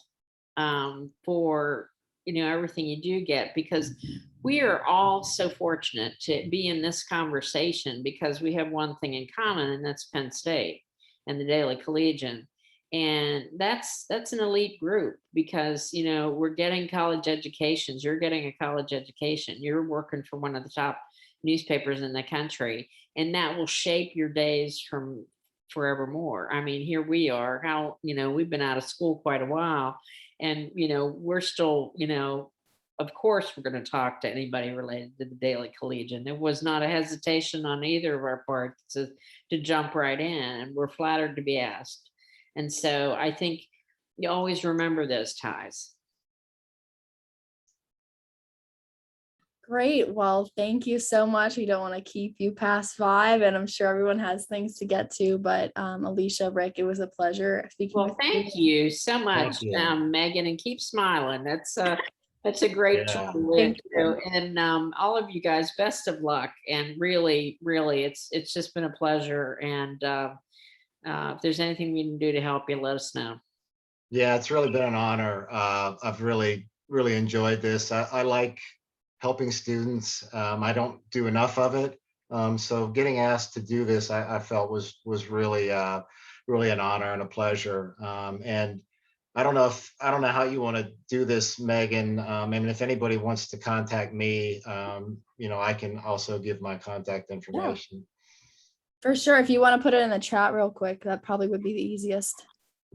for, everything you do get, because we are all so fortunate to be in this conversation because we have one thing in common, and that's Penn State and the Daily Collegian. And that's an elite group because, we're getting college educations. You're getting a college education. You're working for one of the top newspapers in the country, and that will shape your days from forevermore. I mean, here we are, we've been out of school quite a while, and, we're still, of course, we're going to talk to anybody related to the Daily Collegian. There was not a hesitation on either of our parts to jump right in, and we're flattered to be asked. And so I think you always remember those ties. Great. Well, thank you so much. We don't want to keep you past 5, and I'm sure everyone has things to get to, but Alicia, Rick, it was a pleasure speaking Well, with thank you so much, you. Megan, and keep smiling. That's a great Yeah. tool. Thank And all of you guys, best of luck. And really, it's just been a pleasure. And if there's anything we can do to help you, let us know. Yeah, it's really been an honor. I've really, really enjoyed this. I like helping students. I don't do enough of it. So getting asked to do this, I felt was really, really an honor and a pleasure. And I don't know how you want to do this, Megan. I mean, if anybody wants to contact me, I can also give my contact information. For sure. If you want to put it in the chat real quick, that probably would be the easiest.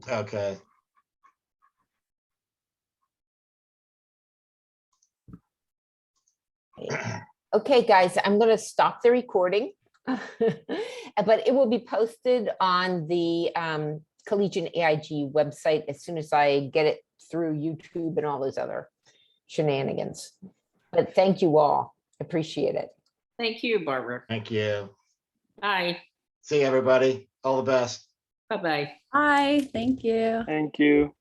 Okay. Okay, guys, I'm going to stop the recording, but it will be posted on the Collegian AIG website as soon as I get it through YouTube and all those other shenanigans. But thank you all. Appreciate it. Thank you, Barbara. Thank you. Bye. See you, everybody. All the best. Bye-bye. Bye. Thank you. Thank you.